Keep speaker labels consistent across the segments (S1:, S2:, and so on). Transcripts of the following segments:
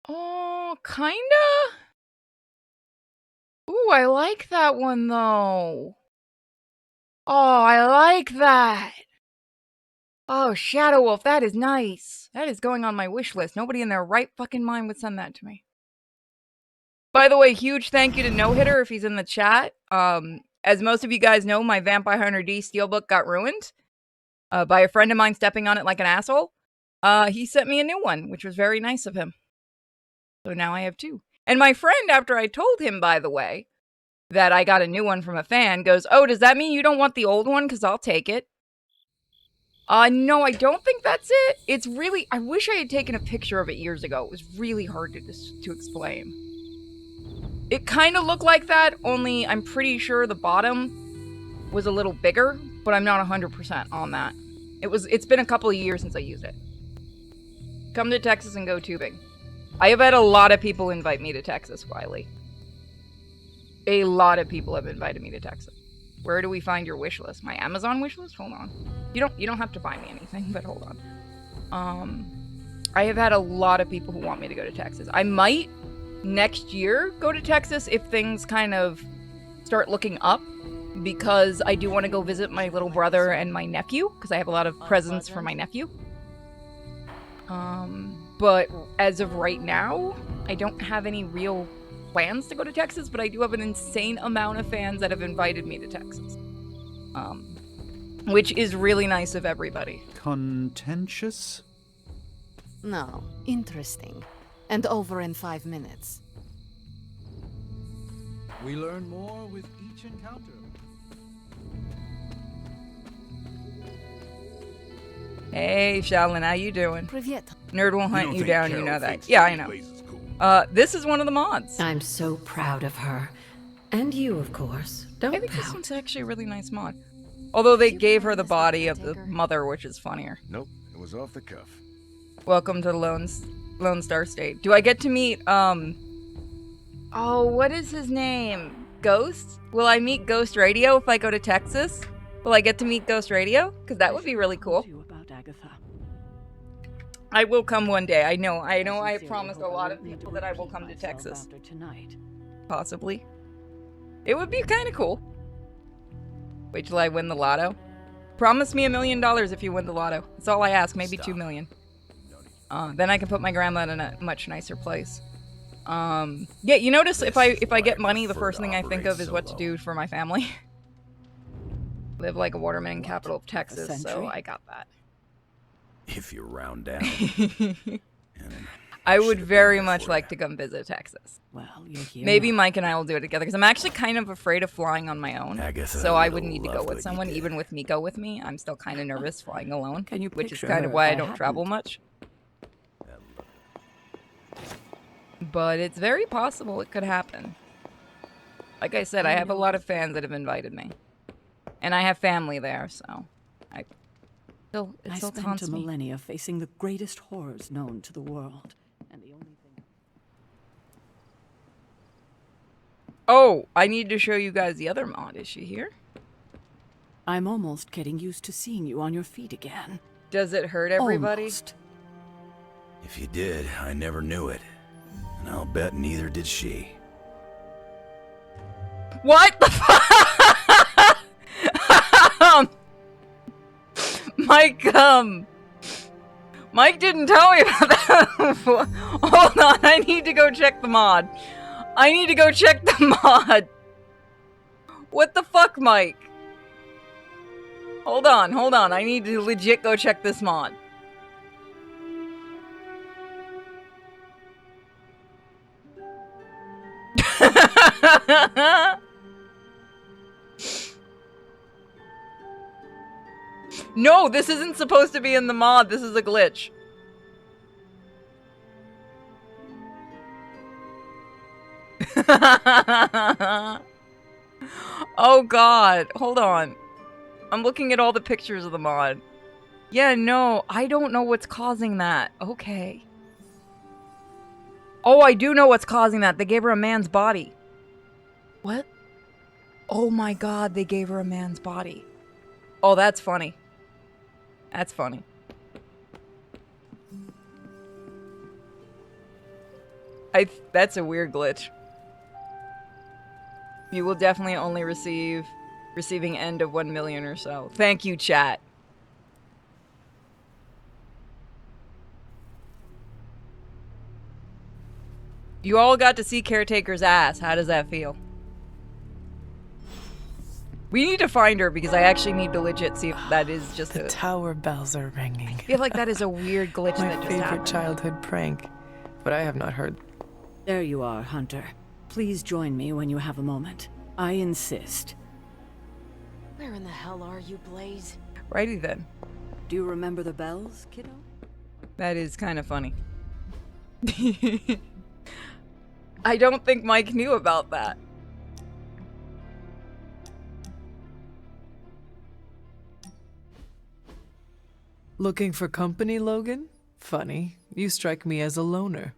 S1: Oh, kinda? Ooh, I like that one, though. Oh, I like that. Oh, Shadow Wolf, that is nice. That is going on my wish list. Nobody in their right fucking mind would send that to me. By the way, huge thank you to No Hitter if he's in the chat. As most of you guys know, my Vampire Hunter D Steelbook got ruined by a friend of mine stepping on it like an asshole. He sent me a new one, which was very nice of him. So now I have two. And my friend, after I told him, by the way, that I got a new one from a fan, goes, "Oh, does that mean you don't want the old one? Because I'll take it." No, I don't think that's it. It's really, I wish I had taken a picture of it years ago. It was really hard to explain. It kind of looked like that, only I'm pretty sure the bottom was a little bigger, but I'm not 100% on that. It's been a couple of years since I used it. Come to Texas and go tubing. I have had a lot of people invite me to Texas, Wiley. A lot of people have invited me to Texas. Where do we find your wish list? My Amazon wish list? Hold on. You don't have to buy me anything, but hold on. I have had a lot of people who want me to go to Texas. I might next year go to Texas if things kind of start looking up, because I do want to go visit my little brother and my nephew, because I have a lot of presents for my nephew. But as of right now, I don't have any real plans to go to Texas, but I do have an insane amount of fans that have invited me to Texas. Which is really nice of everybody.
S2: Contentious?
S3: No, interesting. And over in 5 minutes.
S2: We learn more with each encounter.
S1: Hey, Shaolin, how you doing?
S3: Privyet.
S1: Nerd will hunt you down, you know that.
S4: thinks
S1: Yeah, I
S4: Tiny
S1: know.
S4: Blaze is cool.
S1: This is one of the mods.
S5: I'm so proud of her. And you, of course. Don't
S1: I think this
S5: pout.
S1: one's actually a really nice mod. Although they gave her the body of the mother, which is funnier.
S4: Nope, it was off the cuff.
S1: Welcome to Lone Star State. Do I get to meet, oh, what is his name? Ghost? Will I meet Ghost Radio if I go to Texas? Will I get to meet Ghost Radio? Because that would be really cool. I will come one day. I know I have promised a lot of people that I will come to Texas. Possibly. It would be kind of cool. Wait till I win the lotto. Promise me $1 million if you win the lotto. That's all I ask. Maybe 2 million. Then I can put my grandma in a much nicer place. Yeah, you notice if I get money, the first thing I think of is what to do for my family. Live like a waterman capital of Texas, so I got that.
S4: If you round down.
S1: I would very much like to come visit Texas.
S3: Well, you're here.
S1: Maybe Mike and I will do it together, because I'm actually kind of afraid of flying on my own.
S4: Agatha,
S1: So I
S4: you'll
S1: would need to go
S4: love
S1: with
S4: what
S1: someone.
S4: you did.
S1: Even with Miko with me, I'm still kind of nervous flying alone.
S3: Can you
S1: which is
S3: picture
S1: kind of
S3: her
S1: why
S3: if
S1: I
S3: I
S1: don't travel
S3: hadn't?
S1: much. But it's very possible it could happen. Like I said, I have a lot of fans that have invited me. And I have family there, so it
S3: I
S1: still
S3: spent
S1: taunts
S3: a
S1: me.
S3: millennia facing the greatest horrors known to the world. And the only thing...
S1: Oh, I need to show you guys the other mod. Is she here?
S3: I'm almost getting used to seeing you on your feet again.
S1: Does it hurt everybody?
S3: Almost.
S4: If you did, I never knew it. And I'll bet neither did she.
S1: What the fuck? Mike didn't tell me about that. Hold on, I need to go check the mod. I need to go check the mod. What the fuck, Mike? Hold on. I need to legit go check this mod. No, this isn't supposed to be in the mod. This is a glitch. Oh god, hold on. I'm looking at all the pictures of the mod. Yeah, no, I don't know what's causing that. Okay. Oh, I do know what's causing that. They gave her a man's body. What? Oh my god, they gave her a man's body. Oh, that's funny. That's funny. That's a weird glitch. You will definitely only receiving end of 1 million or so. Thank you, chat. You all got to see Caretaker's ass. How does that feel? We need to find her because I actually need to legit see if that is just
S6: The tower bells are ringing.
S1: I feel like that is a weird glitch
S6: My
S1: that just
S6: favorite
S1: happened.
S6: childhood prank, but I have not heard.
S7: There you are, Hunter. Please join me when you have a moment. I insist.
S3: Where in the hell are you, Blaze?
S1: Righty then.
S7: Do you remember the bells, kiddo?
S1: That is kind of funny. I don't think Mike knew about that.
S6: Looking for company, Logan? Funny. You strike me as a loner.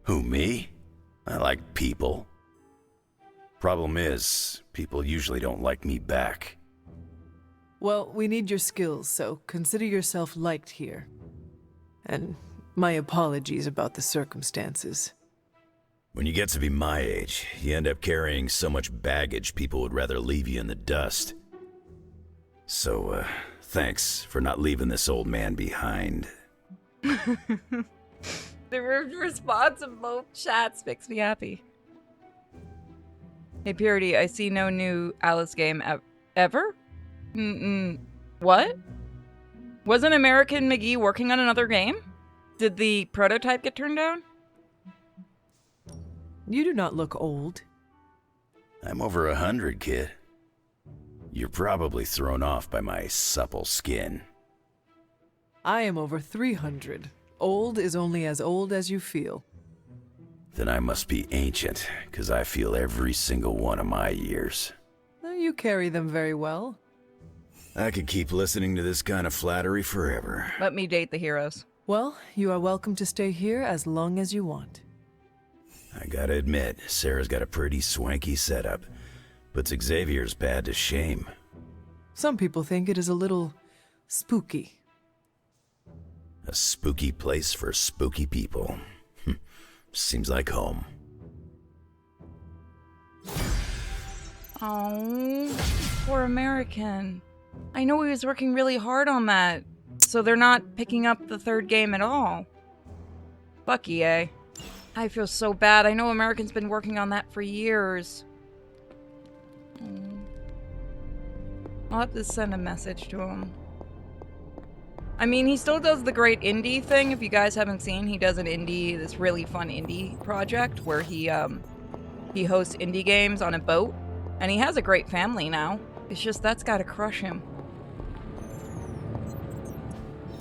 S4: Who, me? I like people. Problem is, people usually don't like me back.
S6: Well, we need your skills, so consider yourself liked here. And my apologies about the circumstances.
S4: When you get to be my age, you end up carrying so much baggage people would rather leave you in the dust. So, thanks for not leaving this old man behind.
S1: The response of both chats makes me happy. Hey, Purity, I see no new Alice game ever? What? Wasn't American McGee working on another game? Did the prototype get turned down?
S6: You do not look old.
S4: I'm over 100, kid. You're probably thrown off by my supple skin.
S6: I am over 300. Old is only as old as you feel.
S4: Then I must be ancient, 'cause I feel every single one of my years.
S6: You carry them very well.
S4: I could keep listening to this kind of flattery forever.
S1: Let me date the heroes.
S6: Well, you are welcome to stay here as long as you want.
S4: I gotta admit, Sarah's got a pretty swanky setup. Puts Xavier's bad to shame.
S6: Some people think it is a little spooky.
S4: A spooky place for spooky people. Seems like home.
S1: Oh, poor American. I know he was working really hard on that, so they're not picking up the third game at all. Lucky, eh? I feel so bad. I know American's been working on that for years. I'll have to send a message to him. I mean, he still does the great indie thing. If you guys haven't seen, he does this really fun indie project where he hosts indie games on a boat, and he has a great family now. It's just that's gotta crush him.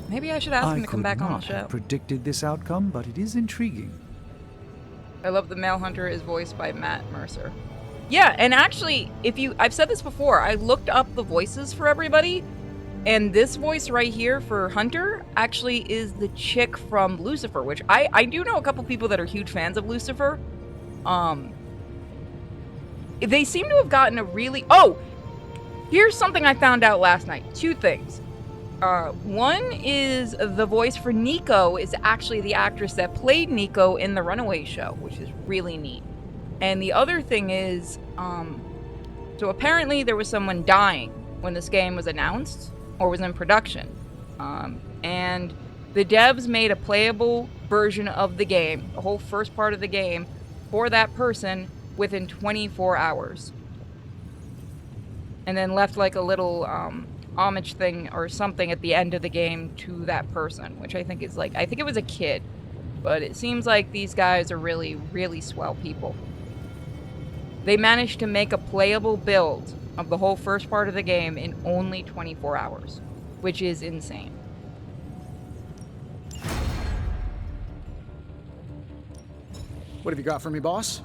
S1: Maybe I should ask him to come back on the
S2: I could not
S1: show.
S2: have predicted this outcome, but it is intriguing.
S1: I love the male hunter is voiced by Matt Mercer. Yeah, and actually, I've said this before, I looked up the voices for everybody, and this voice right here for Hunter actually is the chick from Lucifer, which I do know a couple people that are huge fans of Lucifer. They seem to have gotten a really... Oh! Here's something I found out last night. Two things. One is the voice for Nico is actually the actress that played Nico in the Runaway show, which is really neat. And the other thing is, so apparently there was someone dying when this game was announced or was in production. And the devs made a playable version of the game, the whole first part of the game, for that person within 24 hours. And then left like a little homage thing or something at the end of the game to that person, which I think is like, I think it was a kid. But it seems like these guys are really, really swell people. They managed to make a playable build of the whole first part of the game in only 24 hours, which is insane.
S2: What have you got for me, boss?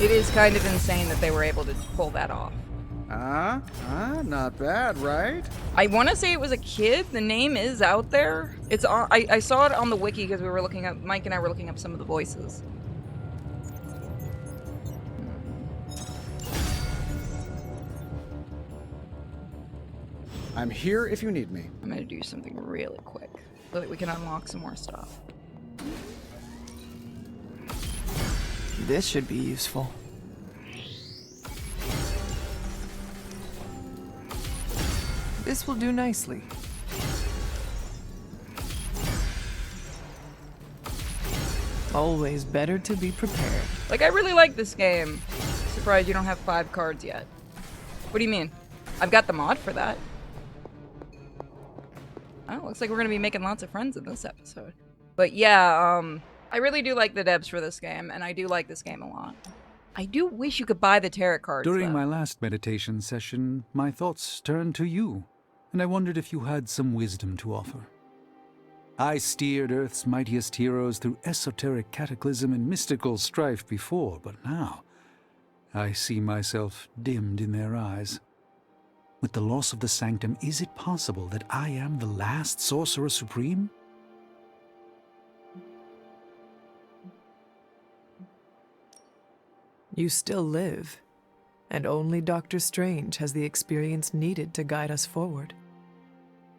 S1: It is kind of insane that they were able to pull that off.
S2: Not bad, right?
S1: I want to say it was a kid. The name is out there. It's on, I saw it on the wiki because we were looking up, Mike and I were looking up some of the voices.
S2: I'm here if you need me.
S1: I'm going to do something really quick. so that we can unlock some more stuff.
S6: This should be useful. This will do nicely. Always better to be prepared.
S1: Like, I really like this game. Surprised you don't have 5 cards yet. What do you mean? I've got the mod for that. Oh, looks like we're gonna be making lots of friends in this episode. But yeah, I really do like the devs for this game, and I do like this game a lot. I do wish you could buy the tarot cards,
S2: During
S1: though.
S2: my last meditation session, my thoughts turned to you, and I wondered if you had some wisdom to offer. I steered Earth's mightiest heroes through esoteric cataclysm and mystical strife before, but now I see myself dimmed in their eyes. With the loss of the sanctum, is it possible that I am the last Sorcerer Supreme?
S6: You still live, and only Doctor Strange has the experience needed to guide us forward.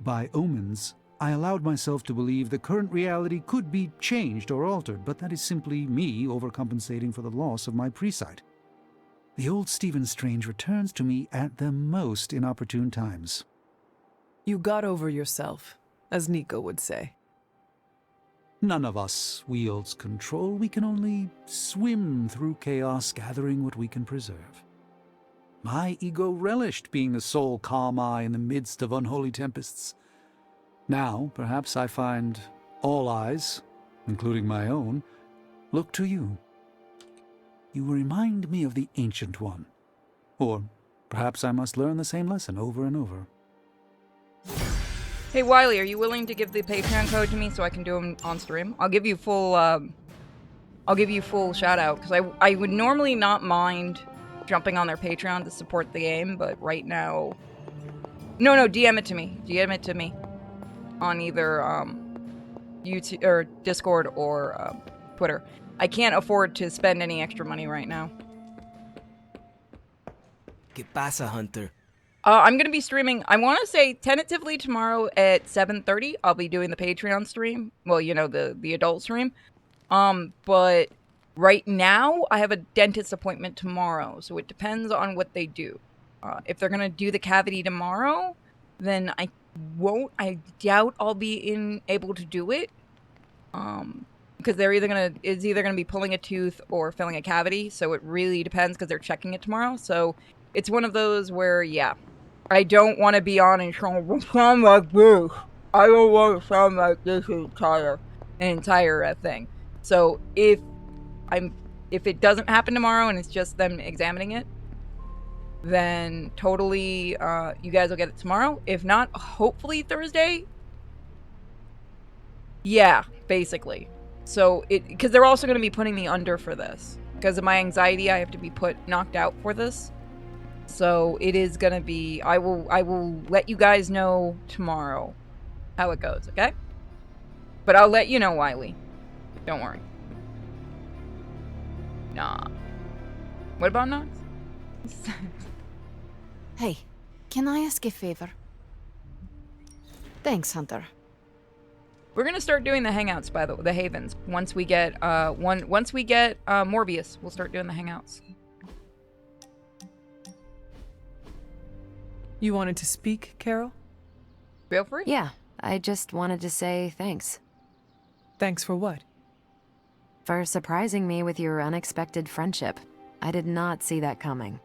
S2: By omens, I allowed myself to believe the current reality could be changed or altered, but that is simply me overcompensating for the loss of my presight. The old Stephen Strange returns to me at the most inopportune times.
S6: You got over yourself, as Nico would say.
S2: None of us wields control. We can only swim through chaos, gathering what we can preserve. My ego relished being the sole calm eye in the midst of unholy tempests. Now, perhaps I find all eyes, including my own, look to you. You remind me of the Ancient One. Or perhaps I must learn the same lesson over and over.
S1: Hey Wiley, are you willing to give the Patreon code to me so I can do them on stream? I'll give you full shout out, because I would normally not mind jumping on their Patreon to support the game, but right now... No, DM it to me. DM it to me. On either YouTube or Discord or Twitter. I can't afford to spend any extra money right now.
S8: ¿Qué pasa, Hunter?
S1: I'm gonna be streaming. I want to say tentatively tomorrow at 7:30. I'll be doing the Patreon stream. Well, you know, the adult stream. But right now I have a dentist appointment tomorrow, so it depends on what they do. If they're gonna do the cavity tomorrow, then I won't. I doubt I'll be able to do it. Because it's either gonna be pulling a tooth or filling a cavity. So it really depends because they're checking it tomorrow. So it's one of those where, yeah, I don't want to be on and sound like this. I don't want to sound like this entire thing. So if it doesn't happen tomorrow and it's just them examining it, then totally, you guys will get it tomorrow. If not, hopefully Thursday. Yeah, basically. So because they're also going to be putting me under for this. Because of my anxiety, I have to be knocked out for this. So it is going to be, I will let you guys know tomorrow how it goes, okay? But I'll let you know, Wiley. Don't worry. Nah. What about Nox?
S3: Hey, can I ask a favor? Thanks, Hunter.
S1: We're gonna start doing the hangouts, by the havens. Once we get Morbius, we'll start doing the hangouts.
S6: You wanted to speak, Carol?
S1: Feel free.
S9: Yeah, I just wanted to say thanks.
S6: Thanks for what?
S9: For surprising me with your unexpected friendship. I did not see that coming.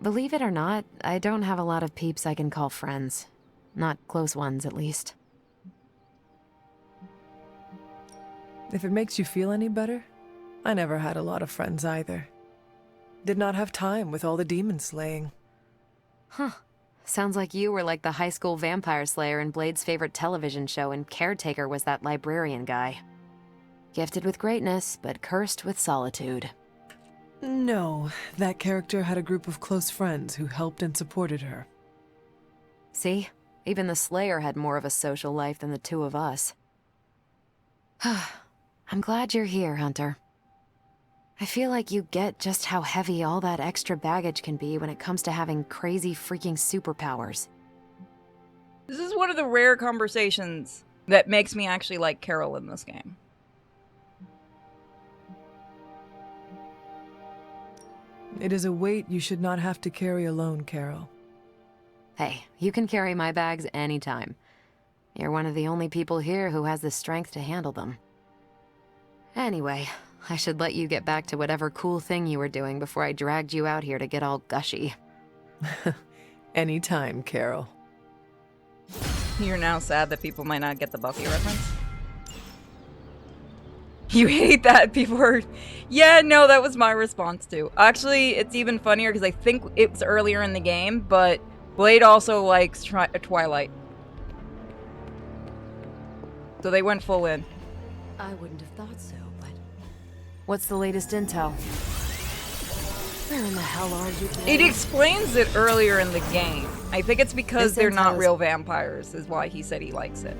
S9: Believe it or not, I don't have a lot of peeps I can call friends. Not close ones, at least.
S6: If it makes you feel any better, I never had a lot of friends either. Did not have time with all the demon slaying.
S9: Huh. Sounds like you were like the high school vampire slayer in Blade's favorite television show, and Caretaker was that librarian guy. Gifted with greatness, but cursed with solitude.
S6: No, that character had a group of close friends who helped and supported her.
S9: See? Even the Slayer had more of a social life than the two of us. I'm glad you're here, Hunter. I feel like you get just how heavy all that extra baggage can be when it comes to having crazy freaking superpowers.
S1: This is one of the rare conversations that makes me actually like Carol in this game.
S6: It is a weight you should not have to carry alone, Carol.
S9: Hey, you can carry my bags anytime. You're one of the only people here who has the strength to handle them. Anyway, I should let you get back to whatever cool thing you were doing before I dragged you out here to get all gushy.
S6: Anytime, Carol.
S1: You're now sad that people might not get the Buffy reference? You hate that people are... Yeah, no, that was my response too. Actually, it's even funnier because I think it was earlier in the game, but Blade also likes Twilight. So they went full in.
S9: I wouldn't have thought so, but... What's the latest intel? Where in the hell are you, Blade?
S1: It explains it earlier in the game. I think it's because
S9: This
S1: they're not
S9: intel is-
S1: real vampires, is why he said he likes it.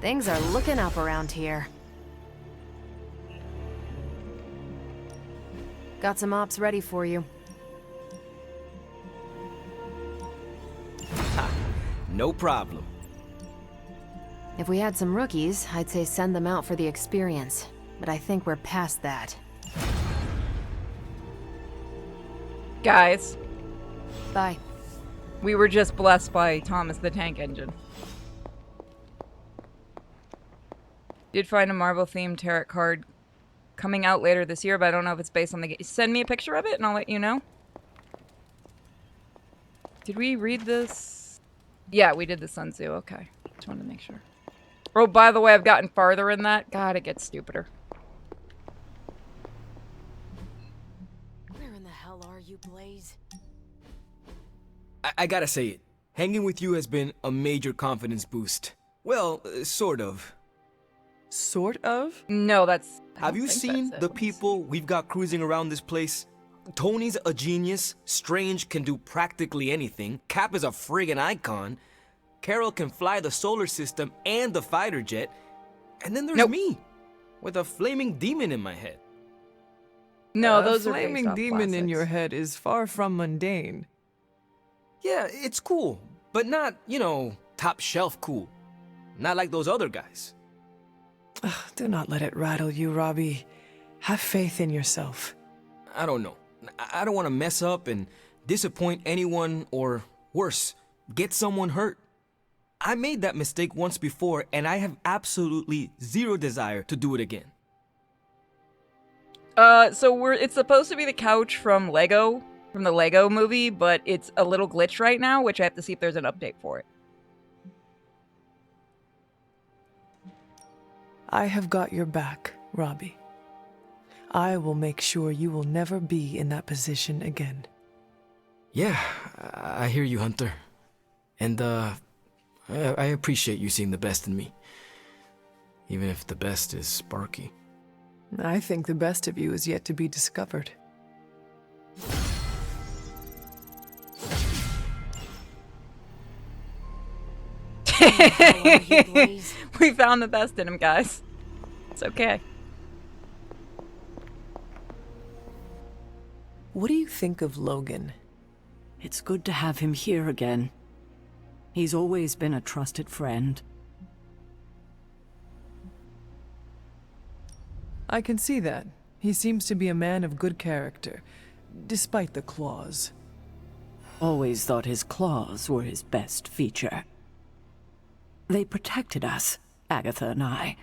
S9: Things are looking up around here. Got some ops ready for you.
S8: No problem.
S9: If we had some rookies, I'd say send them out for the experience. But I think we're past that.
S1: Guys,
S9: Bye.
S1: we were just blessed by Thomas the Tank Engine. Did find a Marvel-themed tarot card coming out later this year, but I don't know if it's based on the game. Send me a picture of it and I'll let you know. Did we read this? Yeah, we did the Sun Tzu. Okay. Just wanted to make sure. Oh, by the way, I've gotten farther in that. God, it gets stupider.
S9: Where in the hell are you, Blaze?
S8: I gotta say it. Hanging with you has been a major confidence boost. Well, sort of.
S6: Sort of?
S1: No, that's... I
S8: Have
S1: don't
S8: you
S1: think
S8: seen
S1: that's
S8: the
S1: it.
S8: people we've got cruising around this place? Tony's a genius, Strange can do practically anything, Cap is a friggin' icon, Carol can fly the solar system and the fighter jet, and then there's
S1: Nope.
S8: me, with a flaming demon in my head.
S1: No,
S6: A
S1: those are
S6: flaming
S1: based off
S6: demon in your
S1: classics.
S6: head is far from mundane.
S8: Yeah, it's cool, but not, top shelf cool. Not like those other guys.
S6: Do not let it rattle you, Robbie. Have faith in yourself.
S8: I don't know. I don't want to mess up and disappoint anyone or, worse, get someone hurt. I made that mistake once before and I have absolutely zero desire to do it again.
S1: So it's supposed to be the couch from the Lego movie, but it's a little glitch right now, which I have to see if there's an update for it.
S6: I have got your back, Robbie. I will make sure you will never be in that position again.
S8: Yeah, I hear you, Hunter. And, I appreciate you seeing the best in me. Even if the best is Sparky.
S6: I think the best of you is yet to be discovered.
S1: We found the best in him, guys. It's okay.
S6: What do you think of Logan?
S7: It's good to have him here again. He's always been a trusted friend.
S6: I can see that. He seems to be a man of good character, despite the claws.
S7: Always thought his claws were his best feature. They protected us, Agatha and I.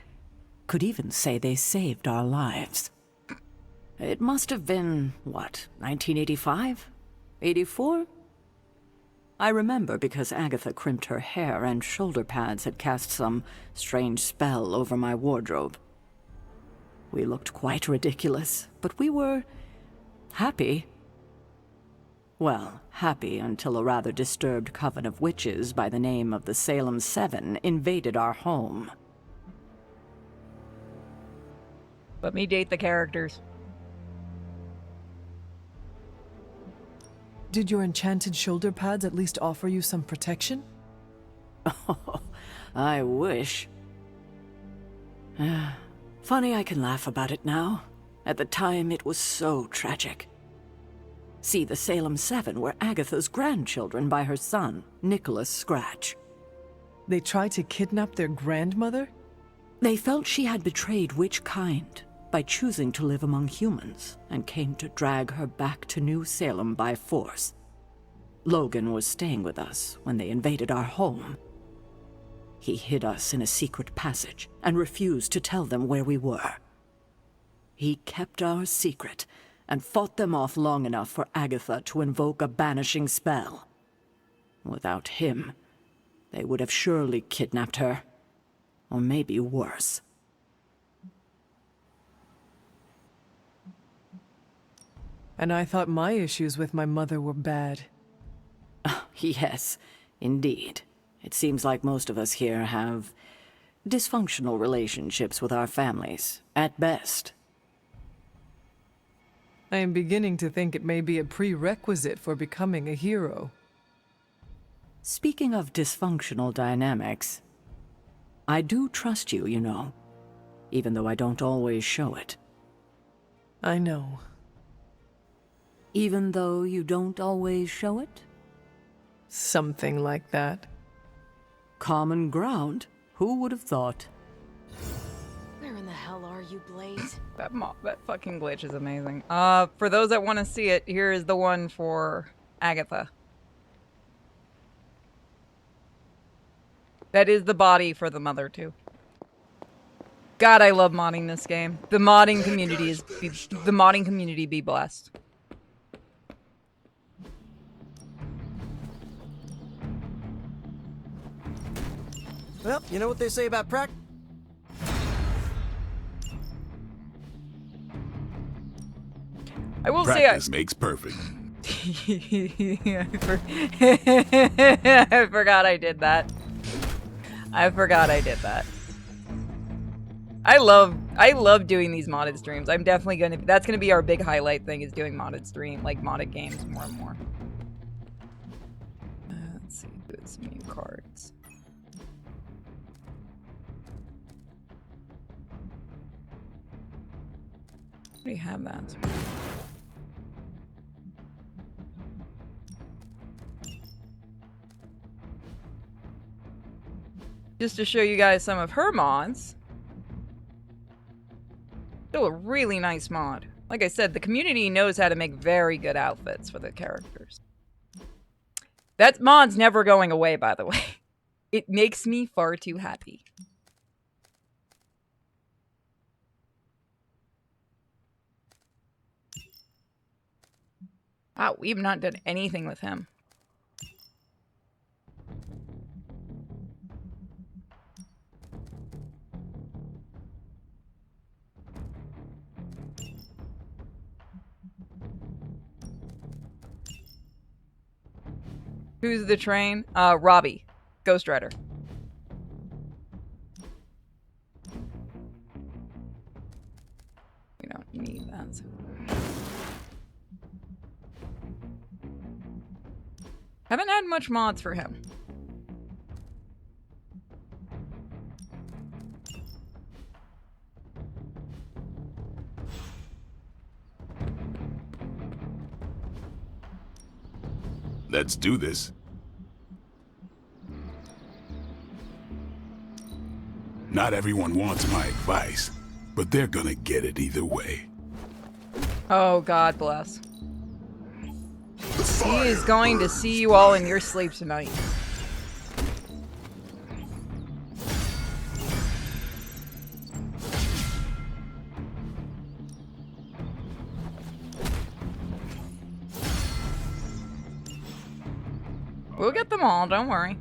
S7: Could even say they saved our lives. It must have been, what, 1985? 84? I remember because Agatha crimped her hair and shoulder pads had cast some strange spell over my wardrobe. We looked quite ridiculous, but we were happy. Well, happy until a rather disturbed coven of witches by the name of the Salem Seven invaded our home.
S1: Let me date the characters.
S6: Did your enchanted shoulder pads at least offer you some protection?
S7: Oh, I wish. Funny I can laugh about it now. At the time, it was so tragic. See, the Salem Seven were Agatha's grandchildren by her son, Nicholas Scratch.
S6: They tried to kidnap their grandmother?
S7: They felt she had betrayed which kind by choosing to live among humans and came to drag her back to New Salem by force. Logan was staying with us when they invaded our home. He hid us in a secret passage and refused to tell them where we were. He kept our secret and fought them off long enough for Agatha to invoke a banishing spell. Without him, they would have surely kidnapped her. Or maybe worse.
S6: And I thought my issues with my mother were bad.
S7: Yes, indeed. It seems like most of us here have dysfunctional relationships with our families, at best.
S6: I am beginning to think it may be a prerequisite for becoming a hero.
S7: Speaking of dysfunctional dynamics, I do trust you, you know, even though I don't always show it.
S6: I know.
S7: Even though you don't always show it?
S6: Something like that.
S7: Common ground? Who would have thought?
S3: Where in the hell are you, Blaze?
S1: That fucking glitch is amazing. For those that want to see it, here is the one for Agatha. That is the body for the mother, too. God, I love modding this game. The modding community be blessed.
S10: Well, you know what they say about
S1: I will
S11: practice makes perfect.
S1: I forgot I did that. I forgot I did that. I love doing these modded streams. I'm definitely that's gonna be our big highlight thing, is doing modded stream, like modded games more and more. Let's see, do some new cards. We have that. Just to show you guys some of her mods. Still a really nice mod. Like I said, the community knows how to make very good outfits for the characters. That mod's never going away, by the way. It makes me far too happy. Wow, we've not done anything with him. Who's the train? Robbie. Ghost Rider. We don't need that. So. Haven't had much mods for him.
S11: Let's do this. Not everyone wants my advice, but they're gonna get it either way.
S1: Oh, God bless. He is going to see you all in your sleep tonight. We'll get them all, don't worry.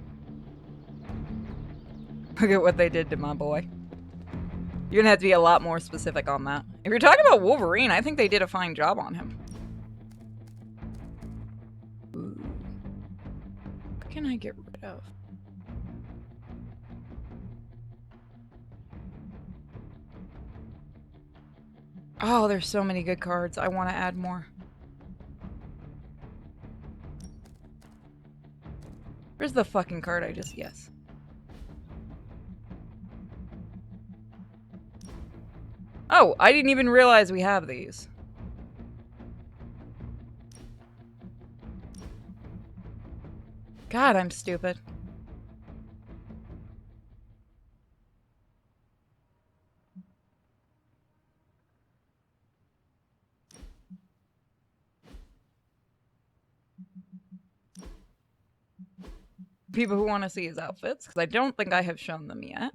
S1: Look at what they did to my boy. You're gonna have to be a lot more specific on that. If you're talking about Wolverine, I think they did a fine job on him. Ooh. What can I get rid of? Oh, there's so many good cards. I want to add more. Where's the fucking card I just... Yes. Oh, I didn't even realize we have these. God, I'm stupid. people who want to see his outfits, because I don't think I have shown them yet.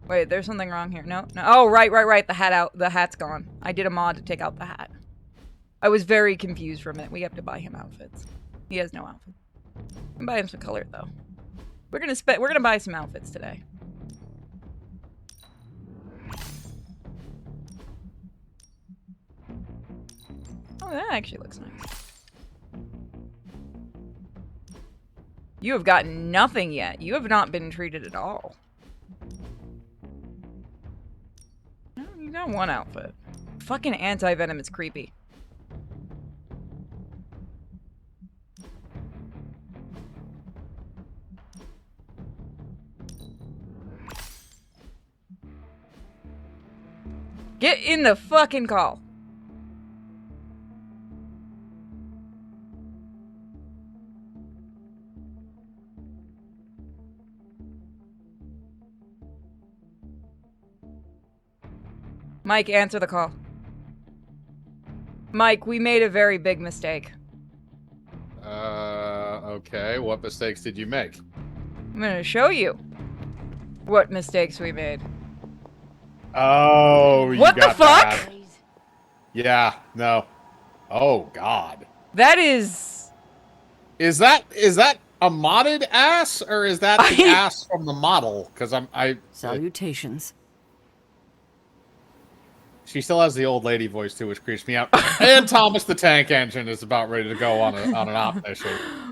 S1: Wait, there's something wrong here. No, no. Oh, right. The hat's gone. I did a mod to take out the hat. I was very confused for a minute. We have to buy him outfits. He has no outfit. We can buy him some color though. We're gonna buy some outfits today. Oh, that actually looks nice. You have gotten nothing yet. You have not been treated at all. No, you got one outfit. Fucking anti-venom is creepy. Get in the fucking call. Mike, answer the call. Mike, we made a very big mistake.
S12: Okay. What mistakes did you make?
S1: I'm gonna show you what mistakes we made.
S12: Oh, you
S1: What the
S12: got
S1: fuck?
S12: that. Yeah, no. Oh, God.
S1: That is...
S12: Is that a modded ass, or is that the ass from the model? Because
S7: Salutations.
S12: She still has the old lady voice, too, which creeps me out. And Thomas the Tank Engine is about ready to go on an op mission.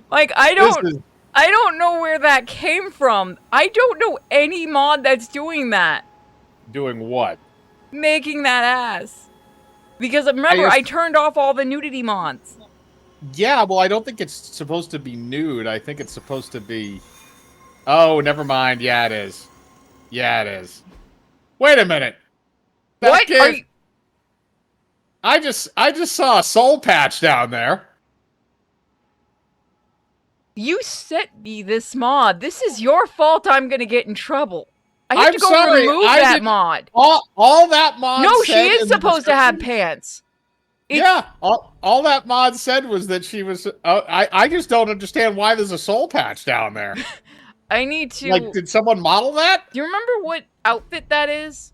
S1: Like, I don't know where that came from. I don't know any mod that's doing that.
S12: Doing what?
S1: Making that ass. Because remember, I turned off all the nudity mods.
S12: Yeah, well, I don't think it's supposed to be nude. I think it's supposed to be... Oh, never mind. Yeah, it is. Yeah, it is. Wait a minute.
S1: What? Are you...
S12: I just saw a soul patch down there.
S1: You sent me this mod. This is your fault I'm gonna get in trouble. I have to go
S12: sorry,
S1: remove that mod.
S12: All that mod
S1: No,
S12: said
S1: she is
S12: in the
S1: supposed to have pants.
S12: Yeah, all that mod said was that she was... I just don't understand why there's a soul patch down there.
S1: I need to...
S12: Like, did someone model that?
S1: Do you remember what outfit that is?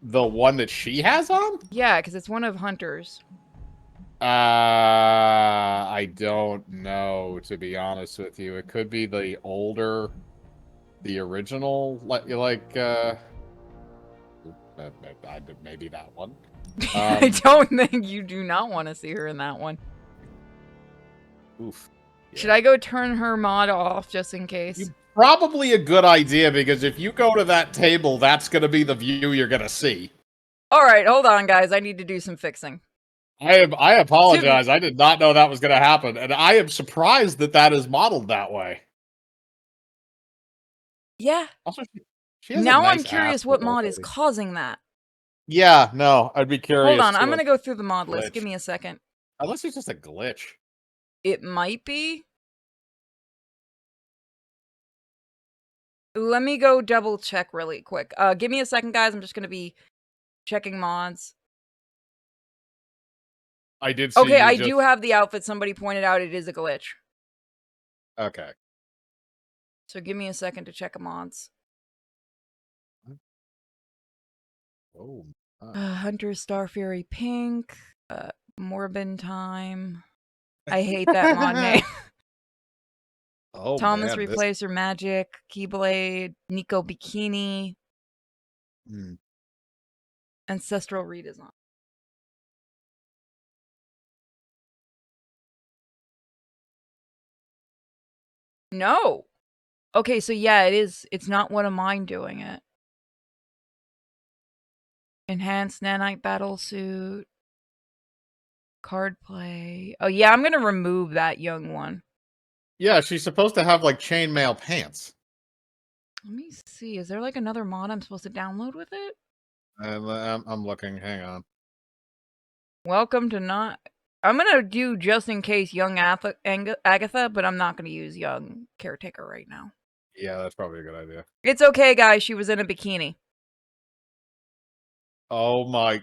S12: The one that she has on?
S1: Yeah, because it's one of Hunter's.
S12: I don't know, to be honest with you. It could be the older, the original, maybe that one.
S1: I don't think you do not want to see her in that one.
S12: Oof. Yeah.
S1: Should I go turn her mod off just in case?
S12: Probably a good idea, because if you go to that table, that's going to be the view you're going to see.
S1: Alright, hold on, guys. I need to do some fixing.
S12: I apologize. I did not know that was going to happen, and I am surprised that that is modeled that way.
S1: Yeah.
S12: Also, she has
S1: now
S12: a nice
S1: I'm curious
S12: ass
S1: what
S12: for
S1: mod
S12: a
S1: is
S12: lady.
S1: causing that.
S12: Yeah, no, I'd be curious.
S1: Hold on, I'm
S12: too.
S1: gonna go through the mod list.
S12: Glitch.
S1: Give me a second.
S12: Unless it's just a glitch.
S1: It might be. Let me go double check really quick. Give me a second, guys. I'm just gonna be checking mods.
S12: I did see
S1: Okay, I
S12: just...
S1: do have the outfit. Somebody pointed out it is a glitch.
S12: Okay.
S1: So give me a second to check mods.
S12: Oh.
S1: Hunter Star Fury Pink. Morbin Time. I hate that mod name.
S12: Oh,
S1: Thomas
S12: man,
S1: Replacer Magic. Keyblade. Nico Bikini. Ancestral Redesign. No. Okay, so yeah, it is. It's not one of mine doing it. Enhanced Nanite Battlesuit. Card play. Oh yeah, I'm gonna remove that young one.
S12: Yeah, she's supposed to have, like, chainmail pants.
S1: Let me see. Is there, like, another mod I'm supposed to download with it?
S12: I'm looking. Hang on.
S1: Welcome to not... I'm gonna do just in case young Agatha, but I'm not gonna use young Caretaker right now.
S12: Yeah, that's probably a good idea.
S1: It's okay, guys. She was in a bikini.
S12: Oh my...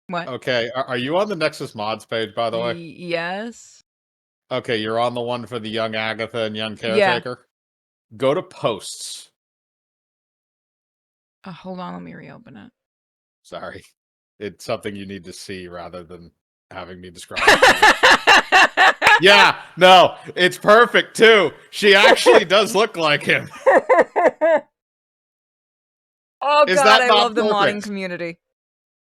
S1: What?
S12: Okay, are you on the Nexus mods page, by the way?
S1: Yes.
S12: Okay, you're on the one for the young Agatha and young
S1: Yeah.
S12: caretaker. Go to posts.
S1: Hold on, let me reopen it.
S12: Sorry. It's something you need to see rather than having me describe it. Yeah, no, it's perfect too. She actually does look like him.
S1: Oh
S12: Is
S1: god,
S12: that
S1: I
S12: not
S1: love the modding
S12: perfect?
S1: community.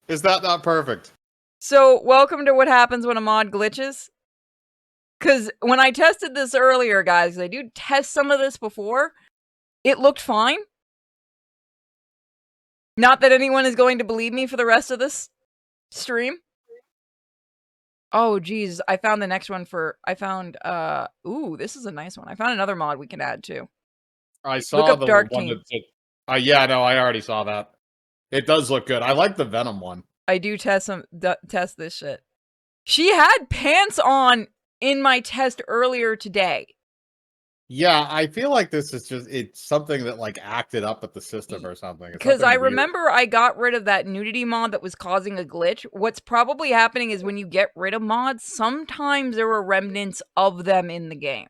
S12: Is that not perfect?
S1: So, welcome to what happens when a mod glitches. Because when I tested this earlier, guys, I do test some of this before, it looked fine. Not that anyone is going to believe me for the rest of this stream. Oh, geez, I found the next one for, ooh, this is a nice one. I found another mod we can add, too.
S12: I
S1: Look
S12: saw
S1: up
S12: the
S1: Dark
S12: one
S1: Team.
S12: that yeah, no, I already saw that. It does look good. I like the Venom one.
S1: I do test this shit. She had pants on in my test earlier today.
S12: Yeah, I feel like this is it's something that like acted up at the system or something.
S1: Because I
S12: weird.
S1: remember I got rid of that nudity mod that was causing a glitch. What's probably happening is when you get rid of mods, sometimes there are remnants of them in the game.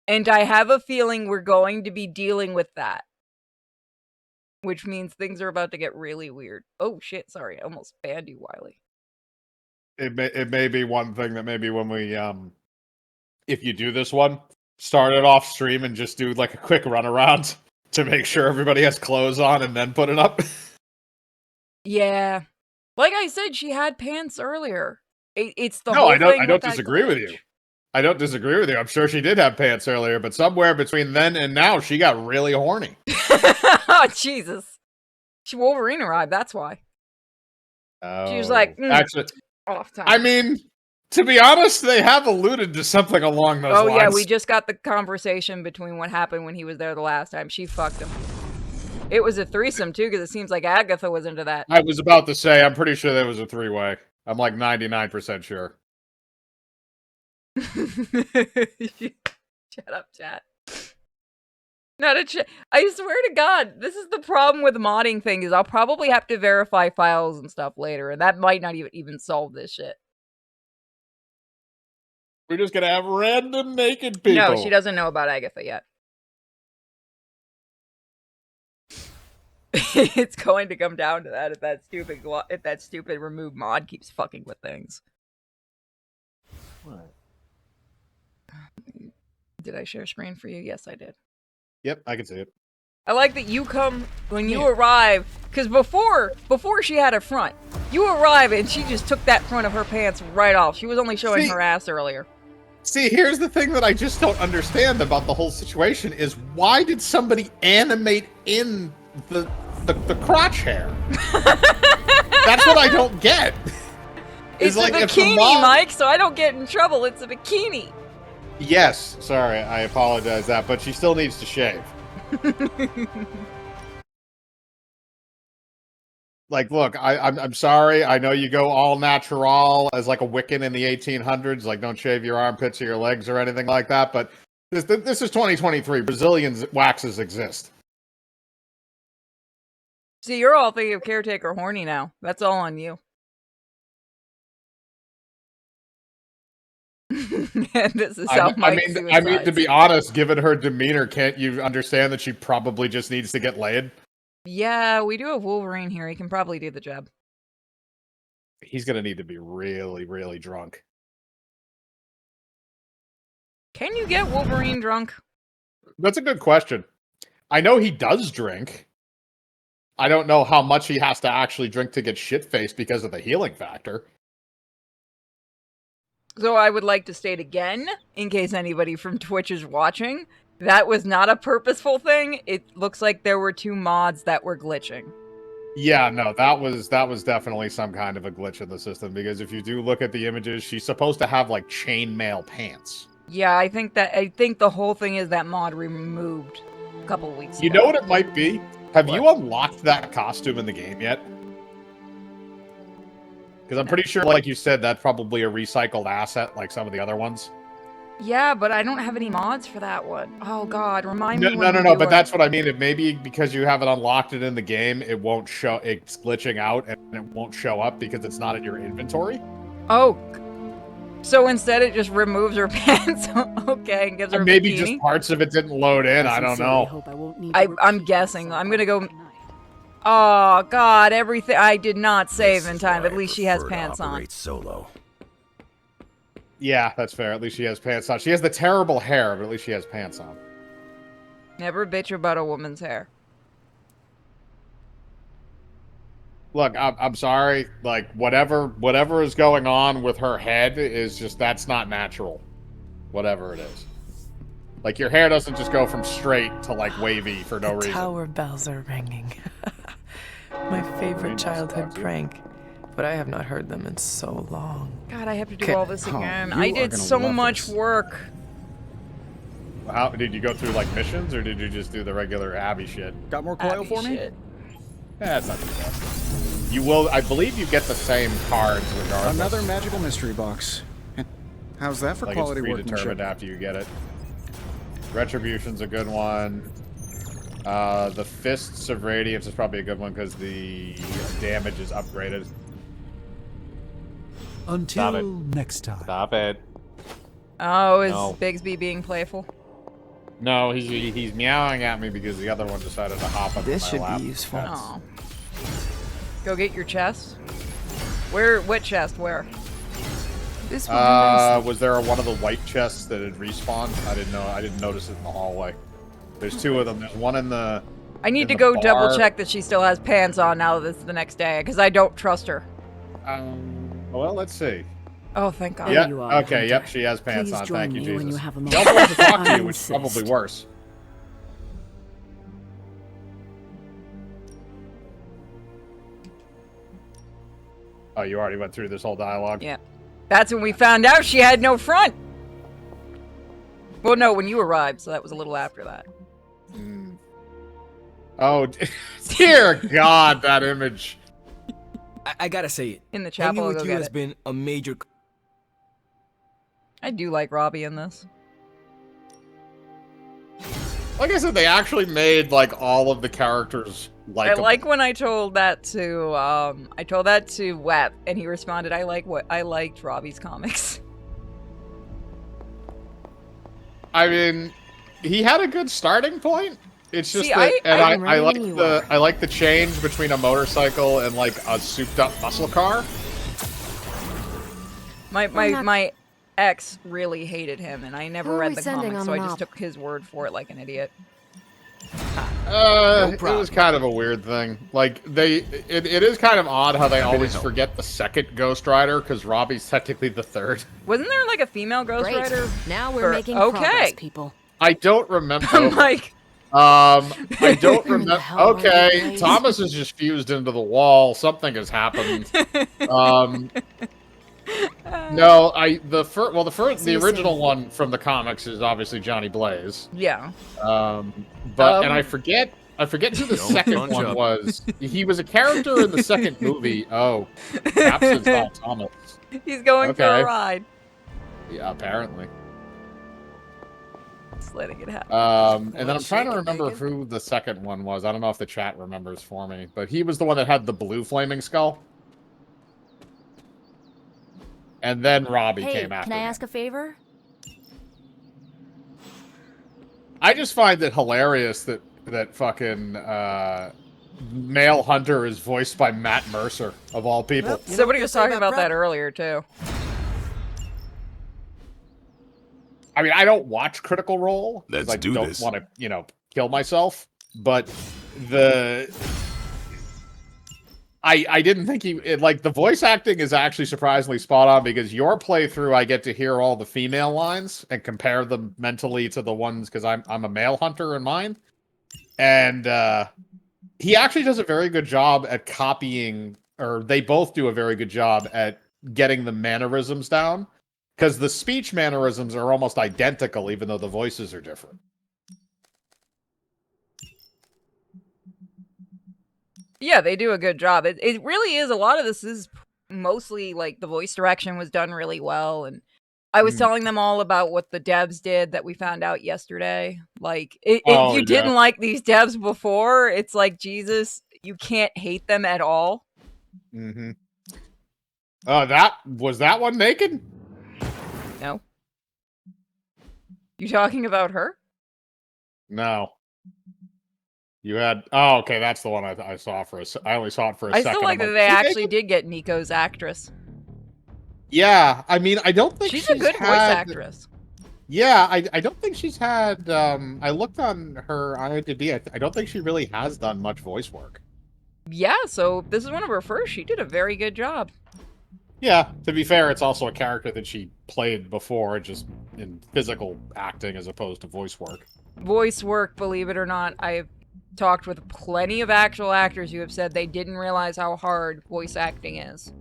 S1: And I have a feeling we're going to be dealing with that. Which means things are about to get really weird. Oh shit, sorry, I almost banned you, Wiley.
S12: It may be one thing that maybe when we if you do this one, start it off stream and just do like a quick runaround to make sure everybody has clothes on and then put it up.
S1: Yeah. Like I said, she had pants earlier. It's the
S12: No,
S1: whole
S12: I don't.
S1: thing
S12: I
S1: with
S12: don't
S1: that
S12: disagree with
S1: glitch.
S12: you. I don't disagree with you. I'm sure she did have pants earlier, but somewhere between then and now, she got really horny.
S1: Oh, Jesus. Wolverine arrived, that's why. She was like,
S12: actually,
S1: off time.
S12: I mean, to be honest, they have alluded to something along those lines.
S1: Oh, yeah, we just got the conversation between what happened when he was there the last time. She fucked him. It was a threesome, too, because it seems like Agatha was into that.
S12: I was about to say, I'm pretty sure that was a three-way. I'm like 99% sure.
S1: Shut up, chat. Not a chat. I swear to God, this is the problem with the modding thing, is I'll probably have to verify files and stuff later, and that might not even solve this shit.
S12: We're just gonna have random naked people.
S1: No, she doesn't know about Agatha yet. It's going to come down to that if that stupid remove mod keeps fucking with things.
S12: What?
S1: Did I share screen for you? Yes, I did.
S12: Yep, I can see it.
S1: I like that you come when you arrive, because before she had a front. You arrive and she just took that front of her pants right off. She was only showing her ass earlier.
S12: See, here's the thing that I just don't understand about the whole situation is why did somebody animate in the crotch hair? That's what I don't get.
S1: It's like a bikini, Mike, so I don't get in trouble. It's a bikini.
S12: Yes, sorry, I apologize that, but she still needs to shave. Like, look, I'm sorry. I know you go all natural as like a Wiccan in the 1800s. Like, don't shave your armpits or your legs or anything like that. But this is 2023. Brazilian waxes exist.
S1: See, you're all thinking of caretaker horny now. That's all on you. This is how
S12: I mean, to be honest, given her demeanor, can't you understand that she probably just needs to get laid?
S1: Yeah, we do have Wolverine here. He can probably do the job.
S12: He's gonna need to be really, really drunk.
S1: Can you get Wolverine drunk?
S12: That's a good question. I know he does drink. I don't know how much he has to actually drink to get shit-faced because of the healing factor.
S1: So I would like to state again, in case anybody from Twitch is watching, that was not a purposeful thing. It looks like there were 2 mods that were glitching.
S12: Yeah, no, that was definitely some kind of a glitch in the system, because if you do look at the images, she's supposed to have like chainmail pants.
S1: Yeah, I think the whole thing is that mod removed a couple of weeks ago.
S12: You know what it might be? Have you unlocked that costume in the game yet? Because I'm pretty sure, like you said, that's probably a recycled asset like some of the other ones.
S1: Yeah, but I don't have any mods for that one. Oh god, remind me.
S12: No, but that's what I mean. It maybe because you haven't unlocked it in the game, it won't show. It's glitching out and it won't show up because it's not in your inventory.
S1: Oh. So instead, it just removes her pants. Okay, and gives her a
S12: Maybe
S1: bikini.
S12: just parts of it didn't load in. I don't know.
S7: Hope I won't need to
S1: I'm guessing. I'm gonna go. Oh God! Everything. I did not save
S4: This
S1: in
S4: is
S1: time.
S4: why
S1: At
S4: I
S1: least she has
S4: prefer to
S1: pants on.
S4: operate solo.
S12: Yeah, that's fair. At least she has pants on. She has the terrible hair, but at least she has pants on.
S1: Never bitch about a woman's hair.
S12: Look, I'm sorry. Like whatever is going on with her head is just that's not natural. Whatever it is. Like your hair doesn't just go from straight to like wavy for no reason.
S6: Tower bells are ringing. My favorite childhood prank. But I have not heard them in so long.
S1: God, I have to do
S6: Okay.
S1: all this again.
S12: you
S1: I
S12: are
S1: did
S12: gonna
S1: so
S12: love
S1: much
S12: this.
S1: work.
S12: How did you go through like missions, or did you just do the regular Abby shit?
S2: Got more coil
S1: Abby
S2: for me?
S1: shit.
S12: That's not too bad. You will, I believe, you get the same cards regardless.
S2: Another magical mystery box. How's that for
S12: Like
S2: quality
S12: it's
S2: workmanship?
S12: predetermined after you get it. Retribution's a good one. The Fists of Radiance is probably a good one because the damage is upgraded.
S2: Until next time.
S12: Stop it.
S1: Oh, is
S12: No.
S1: Bigsby being playful?
S12: No, he's meowing at me because the other one decided to hop up
S6: This
S12: my
S6: should
S12: lap.
S6: be useful.
S12: That's-
S1: Oh. Go get your chest. Where? What chest? Where?
S6: This would be nice.
S12: Was there one of the white chests that had respawned? I didn't know. I didn't notice it in the hallway. There's two of them. There's one in the.
S1: I need
S12: in
S1: to
S12: the
S1: go
S12: bar.
S1: double check that she still has pants on now that it's the next day, because I don't trust her.
S12: Well, let's see.
S1: Oh, thank God.
S12: Yeah.
S7: you are,
S12: Okay. Yep. She has pants
S7: Please
S12: on.
S7: join
S12: Thank you,
S7: me
S12: Jesus.
S7: when you have a
S12: She also
S7: moment.
S12: wants to talk to
S7: I
S12: you, which is probably
S7: insist.
S12: worse. Oh, you already went through this whole dialogue?
S1: Yeah. That's when we found out she had no front. Well, no, when you arrived, so that was a little after that.
S12: Oh, dear God, that image.
S8: I gotta say it.
S1: In the chapel,
S8: Hanging
S1: I'll
S8: with
S1: go
S8: you
S1: get
S8: has
S1: it.
S8: been a major.
S1: I do like Robbie in this.
S12: Like I said, they actually made like all of the characters
S1: I
S12: likable.
S1: like when I told that to Web, and he responded, I liked Robbie's comics.
S12: I mean, he had a good starting point. It's just
S1: See,
S12: that,
S1: I
S12: I like the change between a motorcycle and like a souped-up muscle car.
S1: My ex really hated him, and I never
S9: Who are
S1: read
S9: we
S1: the
S9: sending
S1: comics,
S9: on
S1: so I
S9: an
S1: just
S9: op?
S1: took his word for it like an idiot.
S12: It was kind of a weird thing. Like it is kind of odd how they always forget the second Ghost Rider because Robbie's technically the third.
S1: Wasn't there like a female Ghost
S3: Great.
S1: Rider?
S3: Now we're
S1: for-
S3: making
S1: okay.
S3: progress, people.
S12: I don't remember.
S1: I'm like,
S12: I don't remember.
S3: hell are you
S12: Okay,
S3: guys?
S12: Thomas is just fused into the wall. Something has happened. No, the original one from the comics is obviously Johnny Blaze.
S1: yeah.
S12: And I forget who the second
S4: bunch
S12: one
S4: up.
S12: was. He was a character in the second movie. Oh, Captain's not Thomas.
S1: He's going for
S12: Okay.
S1: a ride.
S12: Yeah, apparently.
S1: Just letting it happen.
S12: And then I'm trying to remember who the second one was. I don't know if the chat remembers for me, but he was the one that had the blue flaming skull. And then Robbie
S3: Hey,
S12: came after
S3: can I
S12: him.
S3: ask a favor?
S12: I just find it hilarious that fucking male hunter is voiced by Matt Mercer of all people.
S10: Well, you know
S1: Somebody
S10: what
S1: was
S10: they say
S1: talking about
S10: prep?
S1: that earlier too.
S12: I mean, I don't watch Critical Role. 'cause
S11: Let's
S12: I
S11: do
S12: don't
S11: this.
S12: want to, kill myself. But I didn't think the voice acting is actually surprisingly spot on because your playthrough, I get to hear all the female lines and compare them mentally to the ones because I'm a male hunter in mine. And he actually does a very good job at copying, or they both do a very good job at getting the mannerisms down. Because the speech mannerisms are almost identical, even though the voices are different.
S1: Yeah, they do a good job. It really is. A lot of this is mostly like the voice direction was done really well, and I was telling them all about what the devs did that we found out yesterday. Like, if you didn't like these devs before, it's like Jesus, you can't hate them at all.
S12: Mm-hmm. That one naked?
S1: No? You talking about her?
S12: No. You had... Oh, okay, that's the one I saw for a... I only saw it for a
S1: I
S12: second.
S1: still like that they actually did get Nico's actress.
S12: Yeah, I mean, I don't think
S1: she's a good voice actress.
S12: Yeah, I don't think she's had... I looked on her IMDb. I don't think she really has done much voice work.
S1: Yeah, so this is one of her first. She did a very good job.
S12: Yeah, to be fair, it's also a character that she played before, just in physical acting as opposed to voice work.
S1: Voice work, believe it or not, I've talked with plenty of actual actors who have said they didn't realize how hard voice acting is.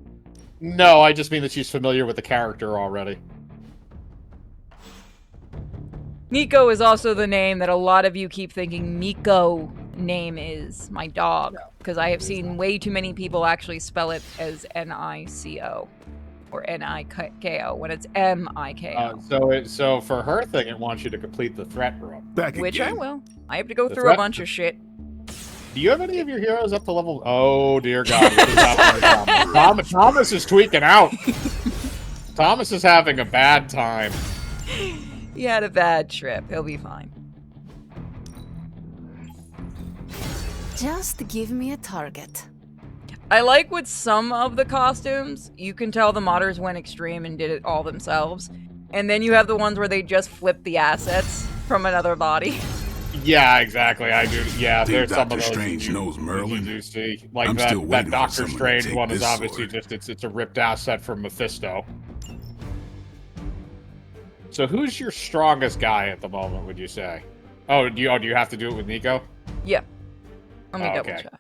S12: No, I just mean that she's familiar with the character already.
S1: Nico is also the name that a lot of you keep thinking Nico name is, my dog, because I have seen way too many people actually spell it as N-I-C-O or N-I-K-O when it's M-I-K-O.
S12: So for her thing, it wants you to complete the threat room.
S1: Which I will. I have to go through a bunch of shit.
S12: Do you have any of your heroes up to level... Oh, dear God. What is happening to Thomas? Thomas is tweaking out. Thomas is having a bad time.
S1: He had a bad trip. He'll be fine.
S3: Just give me a target.
S1: I like with some of the costumes, you can tell the modders went extreme and did it all themselves. And then you have the ones where they just flip the assets from another body.
S12: Yeah, exactly. I do. Yeah, there's some of
S11: Doctor
S12: those.
S11: Strange knows Merlin.
S12: You do see. Like
S11: I'm still
S12: that
S11: waiting for
S12: Doctor
S11: someone to
S12: Strange
S11: take
S12: one is
S11: this
S12: obviously
S11: sword.
S12: just it's a ripped asset from Mephisto. So who's your strongest guy at the moment, would you say? Oh, do you have to do it with Nico?
S1: Yeah. Let me double
S12: okay.
S1: check.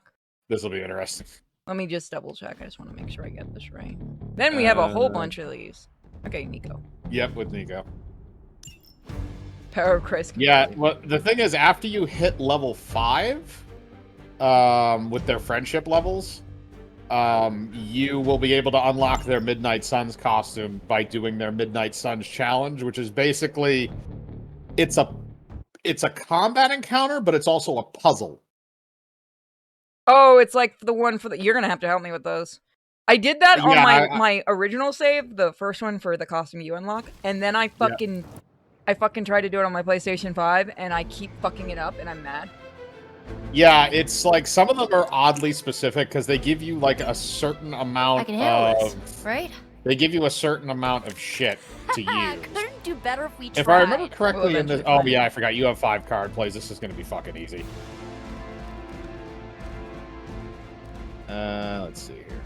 S12: This will be interesting.
S1: Let me just double check. I just want to make sure I get this right. Then we have a whole bunch of these. Okay, Nico.
S12: Yep, with Nico.
S1: Power of Christ.
S12: Yeah, well, the thing is, after you hit level 5, with their friendship levels, you will be able to unlock their Midnight Suns costume by doing their Midnight Suns challenge, which is basically, it's a combat encounter, but it's also a puzzle.
S1: Oh, it's like the one for the... You're going to have to help me with those. I did that on my original save, the first one for the costume you unlock, and then I fucking tried to do it on my PlayStation 5, and I keep fucking it up, and I'm mad.
S12: Yeah, it's like some of them are oddly specific because they give you like a certain amount
S13: right?
S12: They give you a certain amount of shit to use.
S13: Couldn't do better if we tried.
S12: If I remember correctly, in this... Oh, yeah, I forgot. You have 5 card plays. This is going to be fucking easy. Let's see here.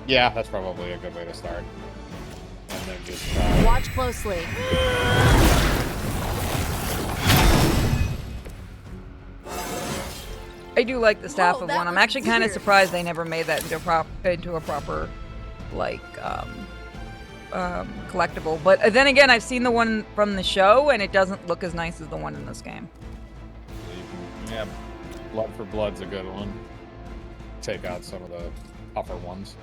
S12: Yeah, that's probably a good way to start. And then just...
S13: Watch closely.
S1: I do like the staff of one. I'm actually kind of surprised they never made that into a proper, like, collectible. But then again, I've seen the one from the show, and it doesn't look as nice as the one in this game.
S12: Yeah, Blood for Blood's a good one. Take out some of the tougher ones.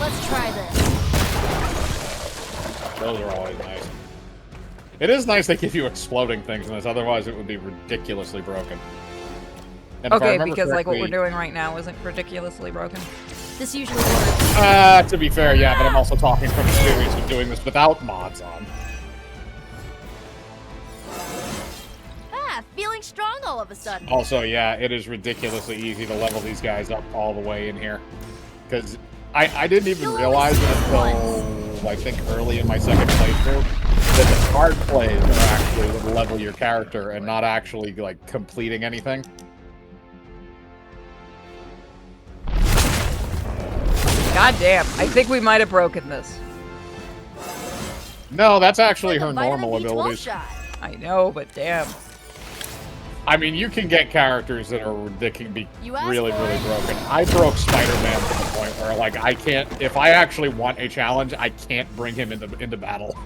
S13: Let's try this.
S12: Those are always nice. It is nice they give you exploding things in this, otherwise it would be ridiculously broken. And
S1: okay, because like what we're doing right now isn't ridiculously broken.
S13: This usually works.
S12: To be fair, yeah, but I'm also talking from experience of doing this without mods on.
S13: Feeling strong all of a sudden.
S12: Also, yeah, it is ridiculously easy to level these guys up all the way in here. Because I didn't even realize it until, I think, early in my second playthrough, that the card plays are actually what level your character and not actually, like, completing anything.
S1: God damn, I think we might have broken this.
S12: No, that's actually her normal abilities.
S1: I know, but damn.
S12: I mean, you can get characters that can be really, really broken. I broke Spider-Man to the point where, like, I can't... If I actually want a challenge, I can't bring him into battle.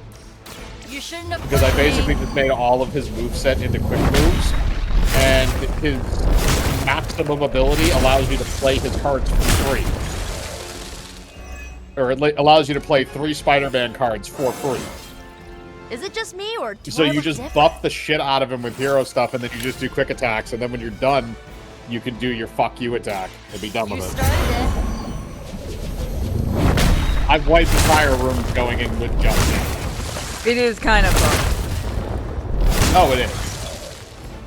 S13: You shouldn't have...
S12: Because I basically just made all of his moveset into quick moves, and his maximum ability allows you to play his cards for free. Or it allows you to play 3 Spider-Man cards for free.
S13: Is it just me, or do
S12: So
S13: I
S12: you
S13: look
S12: just
S13: different?
S12: buff the shit out of him with hero stuff, and then you just do quick attacks, and then when you're done, you can do your fuck you attack and be done with it. I've wiped entire rooms going in with just damage.
S1: It is kind of fun.
S12: Oh, it is.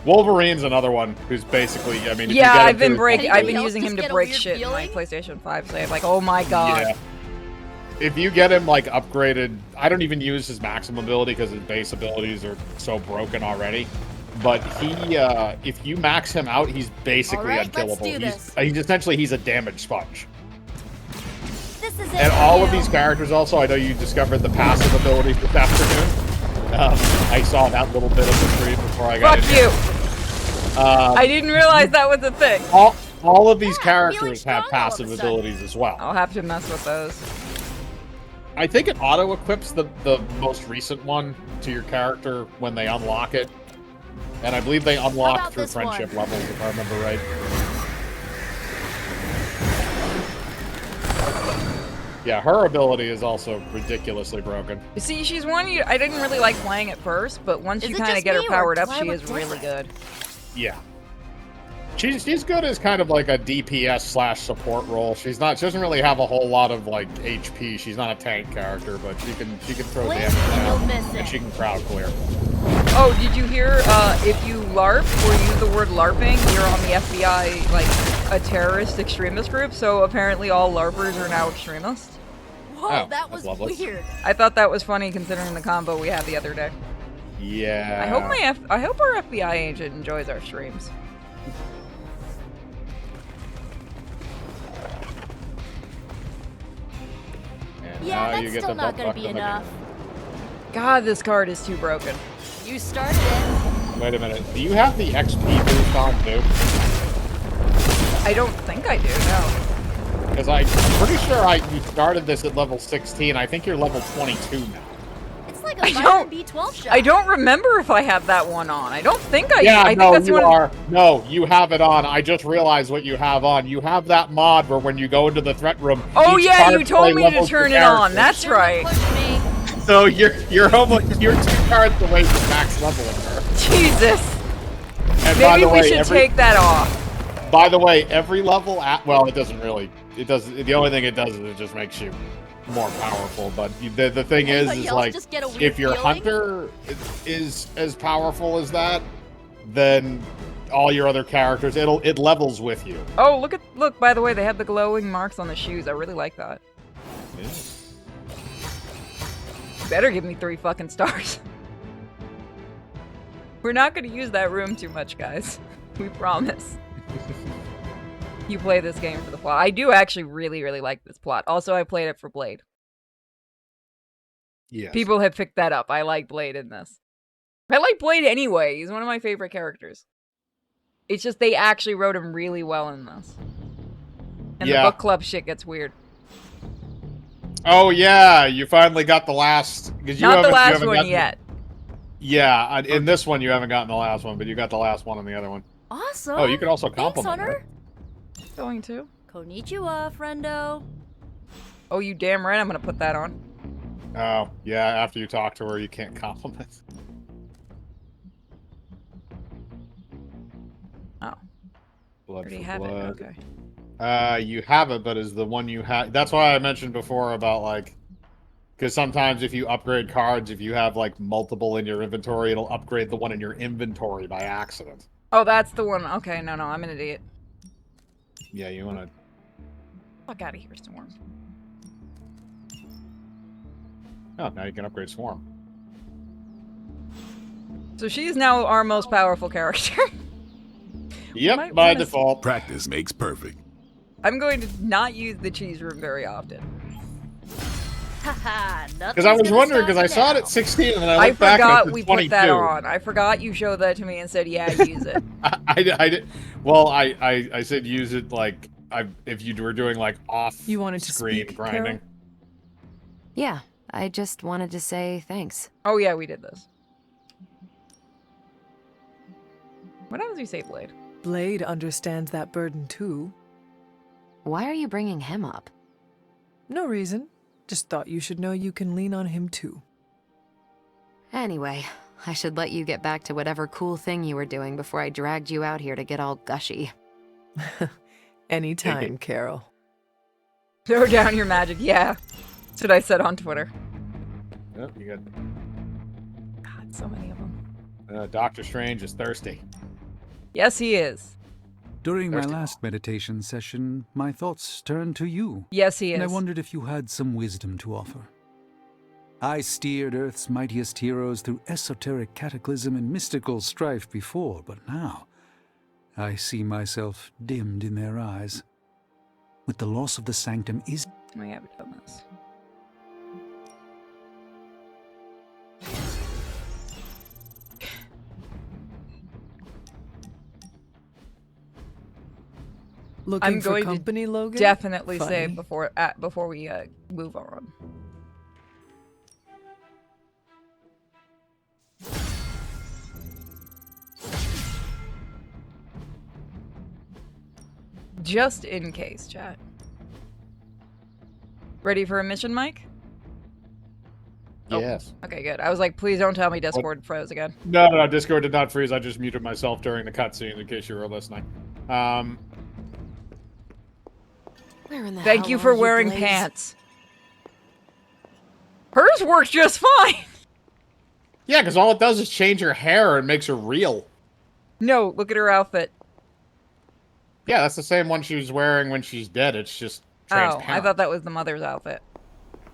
S12: Wolverine's another one who's basically, I mean, if
S1: yeah,
S12: you get
S1: I've been using him to break shit in my PlayStation 5, so I'm like, oh my god.
S12: Yeah. If you get him, like, upgraded, I don't even use his maximum ability because his base abilities are so broken already. But he, if you max him out, he's basically unkillable. He's essentially, he's a damage sponge.
S13: This is it.
S12: And all of these characters also, I know you discovered the passive ability this afternoon. I saw that little bit of the stream before I got in.
S1: Fuck you! I didn't realize that was a thing.
S12: All of these characters have passive abilities as well.
S1: I'll have to mess with those.
S12: I think it auto-equips the most recent one to your character when they unlock it. And I believe they unlock through friendship levels, if I remember right. Yeah, her ability is also ridiculously broken.
S1: You see, she's one I didn't really like playing at first, but once you kind of get her powered up, she is really good.
S12: Yeah. She's good as kind of like a DPS / support role. She doesn't really have a whole lot of like HP. She's not a tank character, but she can throw damage down and she can crowd clear.
S1: Oh, did you hear? If you LARP or use the word LARPing, you're on the FBI like a terrorist extremist group. So apparently all LARPers are now extremists.
S13: Whoa, that was weird.
S1: I thought that was funny considering the combo we had the other day.
S12: Yeah.
S1: I hope our FBI agent enjoys our streams.
S13: Yeah, that's still not gonna be enough.
S1: God, this card is too broken.
S13: You started it.
S12: Wait a minute. Do you have the XP boost on too?
S1: I don't think I do, no.
S12: Because I'm pretty sure you started this at level 16. I think you're level 22 now.
S13: It's like a vitamin B12 shot.
S1: I don't remember if I have that one on. I don't think I do.
S12: Yeah,
S1: I think
S12: no,
S1: that's
S12: you are. No, you have it on. I just realized what you have on. You have that mod where when you go into the threat room.
S1: Oh yeah, you told me to turn it on. That's right.
S12: So you're almost 2 cards away from max level in her.
S1: Jesus.
S12: And
S1: maybe we should take that off.
S12: By the way, every level well, it doesn't really. It does. The only thing it does is it just makes you more powerful. But the thing is like if your hunter is as powerful as that, then all your other characters it levels with you.
S1: Oh, look! By the way, they have the glowing marks on the shoes. I really like that.
S12: Yeah.
S1: Better give me 3 fucking stars. We're not gonna use that room too much, guys. We promise. You play this game for the plot. I do actually really, really like this plot. Also, I played it for Blade.
S12: Yes.
S1: People have picked that up. I like Blade in this. I like Blade anyway. He's one of my favorite characters. It's just they actually wrote him really well in this. And the book club shit gets weird.
S12: Oh yeah, you finally got the last.
S1: Not the last one yet.
S12: Yeah, in this one you haven't gotten the last one, but you got the last one in the other one.
S13: Awesome.
S12: Oh, you could also compliment her.
S1: Going to.
S13: Konnichiwa, friendo.
S1: Oh, you damn right I'm gonna put that on.
S12: Oh, yeah, after you talk to her, you can't compliment.
S1: Oh.
S12: Blood
S1: Already
S12: for
S1: have
S12: blood.
S1: it, okay.
S12: You have it, but is the one you have... That's why I mentioned before about, like... Because sometimes if you upgrade cards, if you have, like, multiple in your inventory, it'll upgrade the one in your inventory by accident.
S1: Oh, that's the one. Okay, no, I'm an idiot.
S12: Yeah, you wanna...
S1: Fuck out of here, Storm.
S12: Oh, now you can upgrade Swarm.
S1: So she's now our most powerful character.
S11: Yep,
S12: by default.
S11: Practice makes perfect.
S1: I'm going to not use the cheese room very often.
S13: Haha,
S12: because I was wondering, because I saw it at 16 and then I looked back and
S1: forgot
S12: it's
S1: we
S12: 22.
S1: put that on. I forgot you showed that to me and said, yeah, use it.
S12: I did. Well, I said use it like if you were doing like off
S6: you wanted to
S12: screen
S6: speak,
S12: grinding.
S6: Carol?
S9: Yeah, I just wanted to say thanks.
S1: Oh yeah, we did this. What happens if you say Blade?
S6: Blade understands that burden too.
S9: Why are you bringing him up?
S6: No reason. Just thought you should know you can lean on him too.
S9: Anyway, I should let you get back to whatever cool thing you were doing before I dragged you out here to get all gushy.
S6: Anytime, Carol.
S1: Throw down your magic, yeah. That's what I said on Twitter.
S12: Yep, you got.
S1: God, so many of them.
S12: Doctor Strange is thirsty.
S1: Yes, he is.
S2: During my last meditation session, my thoughts turned to you.
S1: Yes, he is.
S2: And I wondered if you had some wisdom to offer. I steered Earth's mightiest heroes through esoteric cataclysm and mystical strife before, but now I see myself dimmed in their eyes. With the loss of the sanctum is...
S1: We haven't done this.
S6: Looking
S1: I'm
S6: for
S1: going
S6: company,
S1: to
S6: Logan?
S1: definitely
S6: Funny.
S1: say before we move on. Just in case, chat. Ready for a mission, Mike?
S12: Yes.
S1: Oh, okay, good. I was like, please don't tell me Discord froze again.
S12: No, Discord did not freeze. I just muted myself during the cutscene in case you were listening.
S3: Where in the
S1: Thank
S3: hell
S1: you
S3: are
S1: for wearing
S3: Blaze?
S1: pants. Hers works just fine.
S12: Yeah, because all it does is change her hair and makes her real.
S1: No, look at her outfit.
S12: Yeah, that's the same one she was wearing when she's dead. It's just transparent.
S1: Oh, I thought that was the mother's outfit.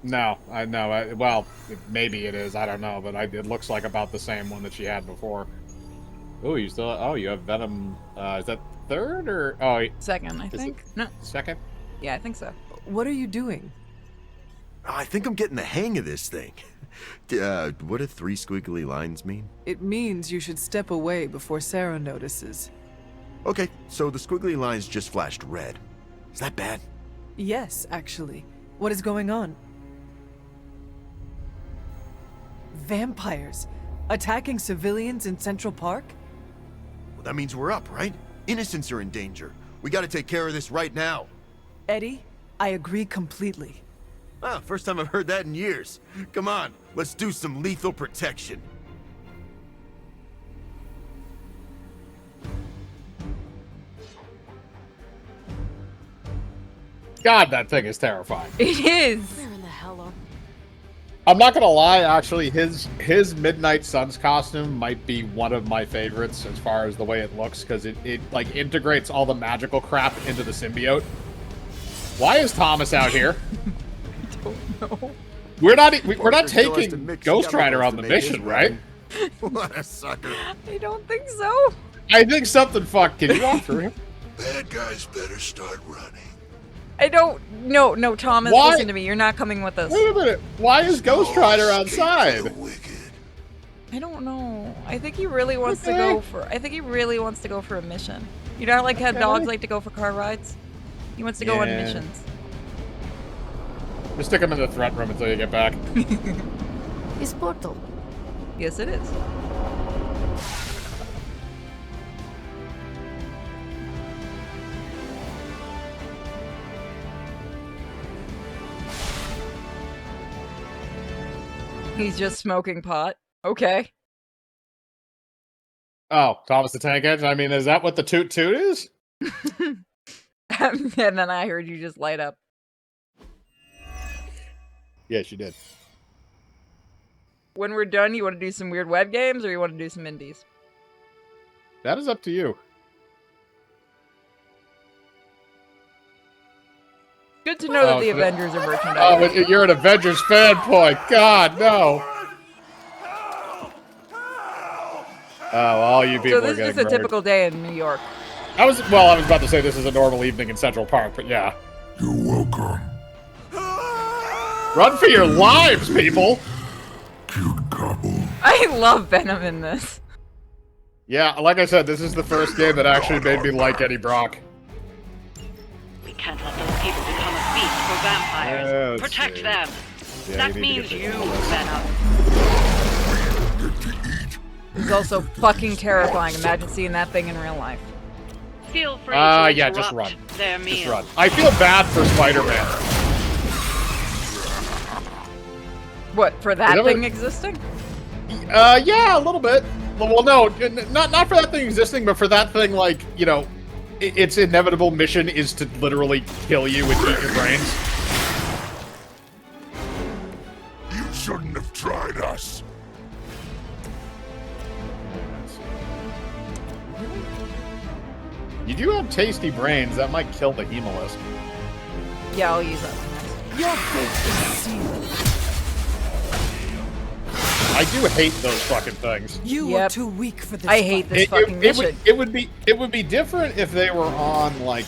S12: No, I know. Well, maybe it is. I don't know, but it looks like about the same one that she had before. Oh, you still? Oh, you have Venom. Is that third or? Oh,
S1: second, I think. No,
S12: second.
S1: Yeah, I think so.
S6: What are you doing?
S14: I think I'm getting the hang of this thing. What do 3 squiggly lines mean?
S6: It means you should step away before Sarah notices.
S14: Okay, so the squiggly lines just flashed red. Is that bad?
S6: Yes, actually. What is going on? Vampires attacking civilians in Central Park?
S14: Well, that means we're up, right? Innocents are in danger. We gotta take care of this right now.
S6: Eddie, I agree completely.
S14: Ah, first time I've heard that in years. Come on, let's do some lethal protection.
S12: God, that thing is terrifying.
S1: It is.
S3: Where in the hell are...
S12: I'm not gonna lie, actually, his Midnight Suns costume might be one of my favorites as far as the way it looks, because it like integrates all the magical crap into the symbiote. Why is Thomas out here?
S1: I don't know.
S12: We're not taking Ghost Rider on the mission, right?
S14: What a sucker.
S1: I don't think so.
S12: I think something fucked. Can you walk through him?
S11: Bad guys better start running.
S1: I don't. No, Thomas,
S12: Why?
S1: listen to me. You're not coming with us.
S12: Wait a minute. Why is Ghost Rider outside?
S1: I don't know. I think he really wants to go for. I think he really wants to go for a mission. You know, like how dogs like to go for car rides. He wants to go on
S12: Yeah.
S1: missions.
S12: Just stick him in the threat room until you get back.
S3: His portal.
S1: Yes, it is. He's just smoking pot. Okay.
S12: Oh, Thomas the Tank Engine? I mean, is that what the toot toot is?
S1: And then I heard you just light up.
S12: Yes, you did.
S1: When we're done, you want to do some weird web games or you want to do some indies?
S12: That is up to you.
S1: Good to know that the Avengers are merchandise.
S12: Oh, you're an Avengers fanboy. God, no. Oh, all you people
S1: So
S12: are
S1: this is
S12: getting
S1: just a
S12: murdered.
S1: typical day in New York.
S12: I was about to say this is a normal evening in Central Park, but yeah.
S11: You're welcome.
S12: Run for your lives, people!
S1: I love Venom in this.
S12: Yeah, like I said, this is the first game that actually made me like Eddie Brock.
S15: We can't let those people become a feast for vampires.
S12: Let's
S15: Protect
S12: see.
S15: them.
S12: Yeah,
S15: That
S12: you need to
S15: means
S12: get
S15: you,
S12: this on the list.
S15: Venom.
S1: It's also fucking terrifying. Imagine seeing that thing in real life.
S15: Feel free to
S12: Yeah,
S15: interrupt
S12: just run.
S15: their meal.
S12: Just run. I feel bad for Spider-Man.
S1: What, for that
S12: Is that
S1: thing
S12: what-
S1: existing?
S12: Yeah, a little bit. Well, no, not for that thing existing, but for that thing, like, you know, its inevitable mission is to literally kill you and eat your brains.
S11: shouldn't have tried us.
S12: You do have tasty brains. That might kill the Hemolisk.
S1: Yeah, I'll use that.
S6: Your fate is sealed.
S12: I do hate those fucking things.
S6: You are too weak for this.
S1: I hate this fucking mission.
S12: It would be different if they were on like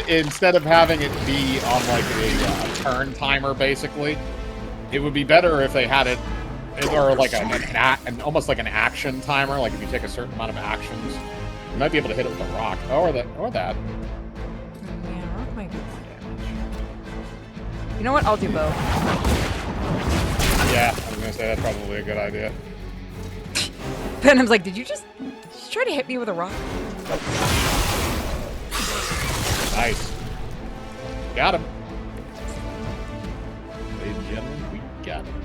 S12: instead of having it be on like a turn timer, basically. It would be better if they had it, or like almost like an action timer. Like if you take a certain amount of actions, you might be able to hit it with a rock, or that.
S1: Yeah, rock might do more damage. You know what? I'll do both.
S12: Yeah, I was gonna say that's probably a good idea.
S1: Venom's like, did you just try to hit me with a rock?
S12: Nice. Got him. Ladies and gentlemen, we got him.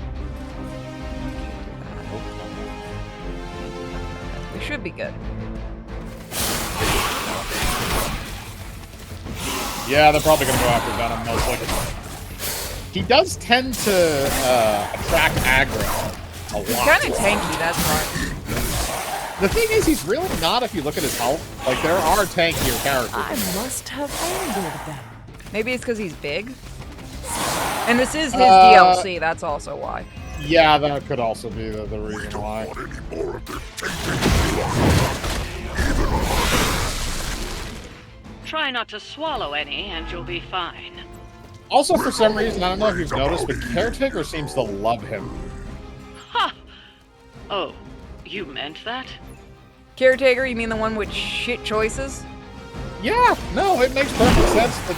S1: We should be good.
S12: Yeah, they're probably gonna go after Venom, most likely. He does tend to attract aggro a lot.
S1: He's kind of tanky, that's why.
S12: The thing is, he's really not if you look at his health. Like, there are tankier characters.
S6: I must have angered them.
S1: Maybe it's because he's big. And this is his DLC, that's also why.
S12: Yeah, that could also be the reason why.
S15: Try not to swallow any, and you'll be fine.
S12: Also, for some reason, I don't know if you've noticed, but Caretaker seems to love him.
S15: Ha! Oh, you meant that?
S1: Caretaker, you mean the one with shit choices?
S12: Yeah, no, it makes perfect sense that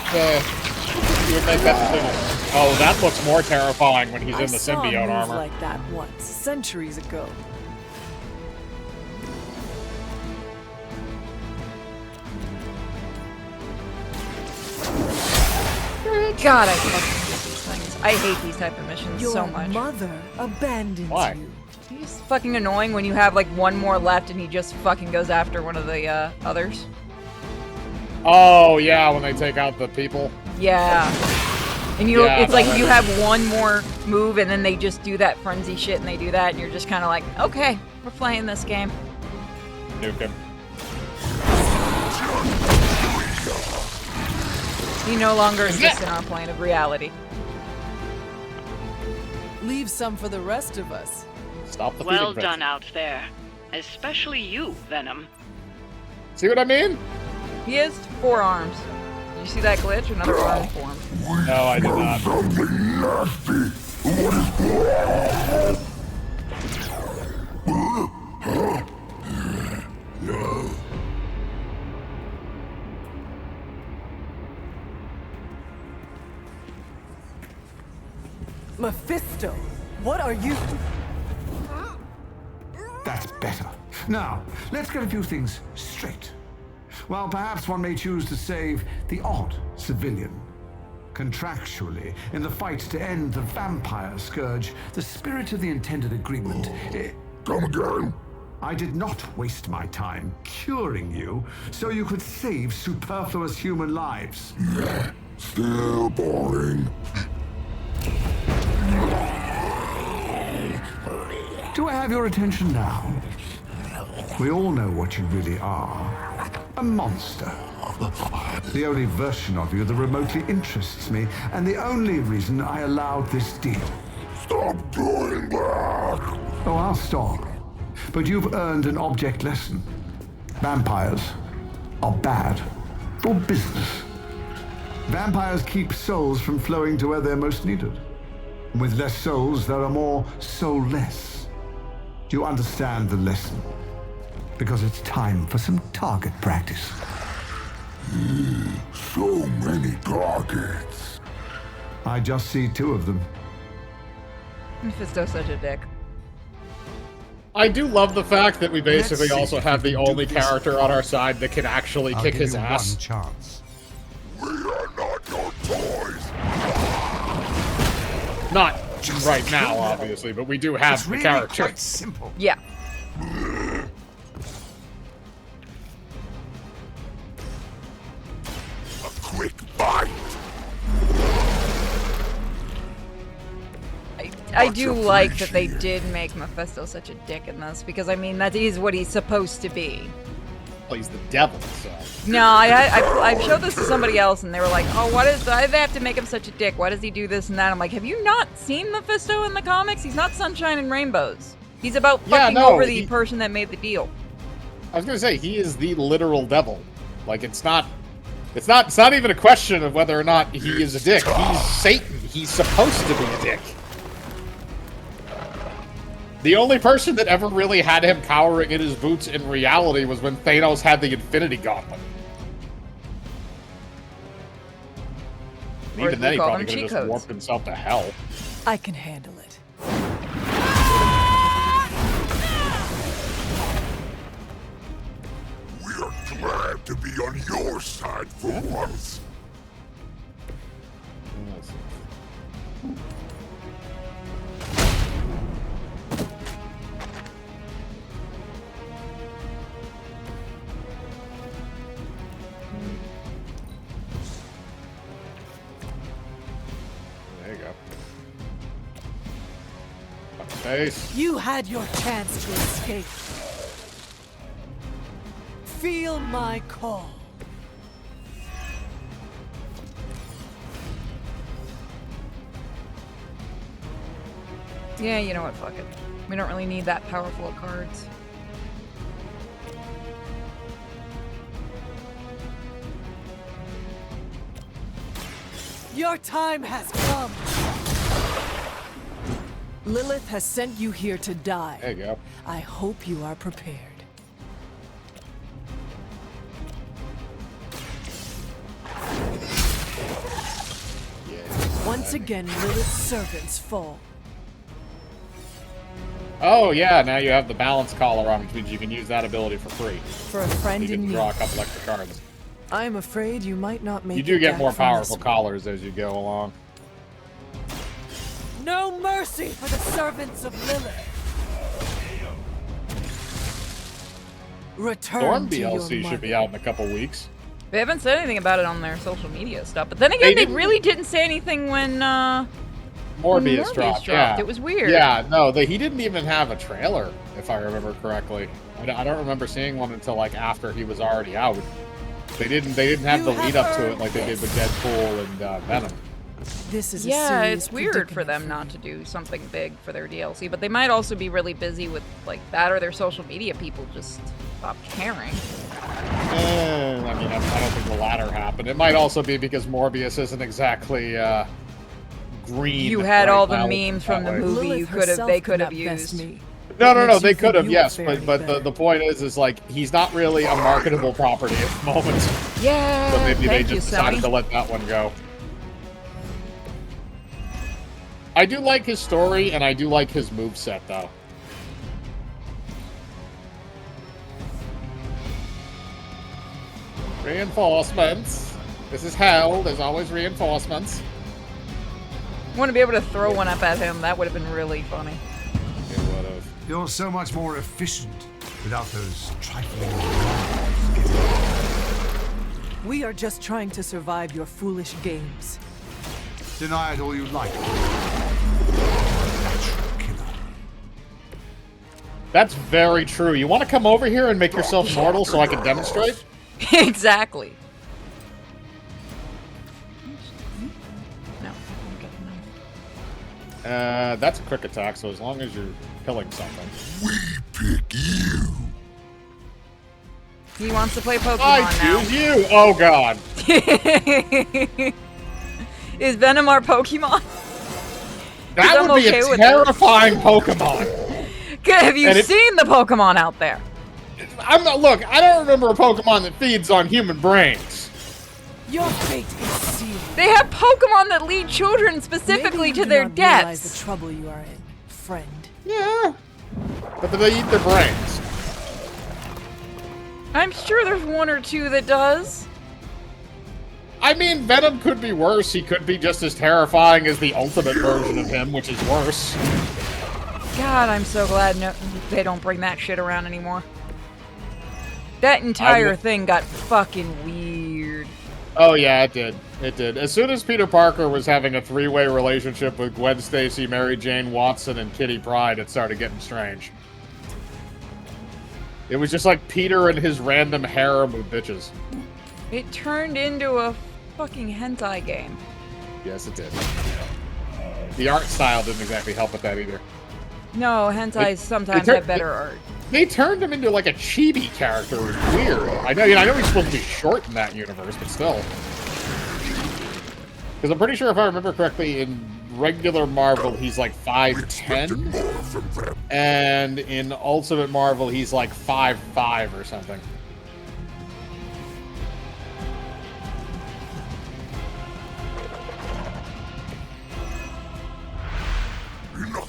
S12: you would make that decision. Oh, that looks more terrifying when he's in the symbiote armor.
S6: Like that once, centuries ago.
S1: God, I fucking hate these things. I hate these type of missions
S6: Your
S1: so much.
S6: mother abandoned
S12: Why?
S6: you.
S1: He's fucking annoying when you have like one more left and he just fucking goes after one of the others.
S12: Oh, yeah, when they take out the people.
S1: Yeah. And you,
S12: Yeah,
S1: it's like
S12: that
S1: you
S12: is-
S1: have one more move and then they just do that frenzy shit and they do that and you're just kind of like, okay, we're playing this game.
S12: Nuke him.
S1: He no longer exists in our plane of reality.
S6: Leave some for the rest of us.
S12: Stop the
S15: Well
S12: feeding
S15: done out there. Especially you, Venom.
S12: See what I mean?
S1: He has 4 arms. Did you see that glitch? Another arm formed.
S12: No, I did not.
S6: Mephisto, what are you?
S16: That's better. Now, let's get a few things straight. While perhaps one may choose to save the odd civilian. Contractually, in the fight to end the vampire scourge, the spirit of the intended agreement...
S11: Come again?
S16: I did not waste my time curing you so you could save superfluous human lives.
S11: Still boring.
S16: Do I have your attention now? We all know what you really are. A monster. The only version of you that remotely interests me, and the only reason I allowed this deal.
S11: Stop doing that!
S16: Oh, I'll stop. But you've earned an object lesson. Vampires are bad for business. Vampires keep souls from flowing to where they're most needed. With less souls, there are more soulless. Do you understand the lesson? Because it's time for some target practice.
S11: So many targets.
S16: I just see 2 of them.
S1: Mephisto's such a dick.
S12: I do love the fact that we basically
S16: Let's see
S12: also
S16: if
S12: have
S16: we
S12: the
S16: can do
S12: only
S16: this.
S12: character on our side that can actually
S16: I'll
S12: kick
S16: give
S12: his
S16: you
S12: ass.
S16: one chance.
S11: We are not your toys.
S12: Not right now, obviously, but we do have
S16: It's
S12: the
S16: really
S12: character.
S16: quite simple.
S1: Yeah.
S11: A quick fight.
S1: I do like that they did make Mephisto such a dick in this, because I mean that is what he's supposed to be.
S12: Well, he's the devil, so.
S1: No, I showed this to somebody else, and they were like, "Oh, why do they have to make him such a dick? Why does he do this and that?" I'm like, "Have you not seen Mephisto in the comics? He's not sunshine and rainbows. He's about fucking over the person that made the deal."
S12: I was gonna say he is the literal devil. Like it's not even a question of whether or not he is a dick. He's Satan. He's supposed to be a dick. The only person that ever really had him cowering in his boots in reality was when Thanos had the Infinity Gauntlet. Even then, he probably could have just warped himself to hell.
S6: I can handle it.
S11: We're glad to be on your side for once.
S12: There you go. Face.
S6: You had your chance to escape. Feel my call.
S1: Yeah, you know what? Fuck it. We don't really need that powerful of cards.
S6: Your time has come. Lilith has sent you here to die.
S12: There you go.
S6: I hope you are prepared. Once again, Lilith's servants fall.
S12: Oh yeah, now you have the balance collar on, which means you can use that ability for free.
S6: For a friend
S12: you
S6: in
S12: can
S6: need.
S12: draw a couple extra cards.
S6: I'm afraid you might not make
S12: You do
S6: it
S12: get
S6: back
S12: more
S6: from
S12: powerful
S6: this
S12: collars as you go along.
S6: one. No mercy for the servants of Lilith. Return
S12: Storm
S6: to your
S12: DLC should be out in a couple weeks.
S1: They haven't said anything about it on their social media stuff, but then again, they really didn't say anything when
S12: Morbius dropped. Yeah,
S1: It was weird.
S12: Yeah, no, he didn't even have a trailer, if I remember correctly. I don't remember seeing one until like after he was already out. They didn't have the lead up to it like they did with Deadpool and Venom.
S6: This is
S1: yeah, it's weird for them not to do something big for their DLC, but they might also be really busy with like that, or their social media people just stop caring.
S12: I mean, I don't think the latter happened. It might also be because Morbius isn't exactly green.
S1: You had
S12: right
S1: all the
S12: now,
S1: memes from the movie. They could have used.
S12: No, they could have, yes, but the point is like he's not really a marketable property at the moment.
S1: Yeah.
S12: So maybe they
S1: thank
S12: just
S1: you,
S12: decided
S1: Sony.
S12: to let that one go. I do like his story, and I do like his moveset, though. Reinforcements. This is hell. There's always reinforcements.
S1: I want to be able to throw one up at him. That would have been really funny.
S12: It would have.
S16: You're so much more efficient without those trifling.
S6: We are just trying to survive your foolish games.
S16: Deny it all you like.
S12: That's very true. You want to come over here and make yourself mortal so I can demonstrate?
S1: Exactly. No.
S12: That's a quick attack, so as long as you're killing something.
S11: We pick you.
S1: He wants to play Pokemon
S12: I
S1: now.
S12: choose you! Oh god.
S1: Is Venom our Pokemon?
S12: That would be a terrifying Pokemon.
S1: Have you seen the Pokemon out there?
S12: Look, I don't remember a Pokemon that feeds on human brains.
S6: Your fate is sealed.
S1: They have Pokemon that lead children specifically to their
S6: Realize
S1: deaths.
S6: the trouble you are in, friend.
S12: Yeah. But they eat their brains.
S1: I'm sure there's one or two that does.
S12: I mean, Venom could be worse. He could be just as terrifying as the ultimate version of him, which is worse.
S1: God, I'm so glad they don't bring that shit around anymore. That entire thing got fucking weird.
S12: Oh yeah, it did. It did. As soon as Peter Parker was having a three-way relationship with Gwen Stacy, Mary Jane Watson, and Kitty Pryde, it started getting strange. It was just like Peter and his random harem of bitches.
S1: It turned into a fucking hentai game.
S12: Yes, it did. The art style didn't exactly help with that either.
S1: No, hentai sometimes have better art.
S12: They turned him into like a chibi character. It was weird. I know he's supposed to be short in that universe, but still. Because I'm pretty sure, if I remember correctly, in regular Marvel, he's like 5'10", and in Ultimate Marvel, he's like 5'5" or something.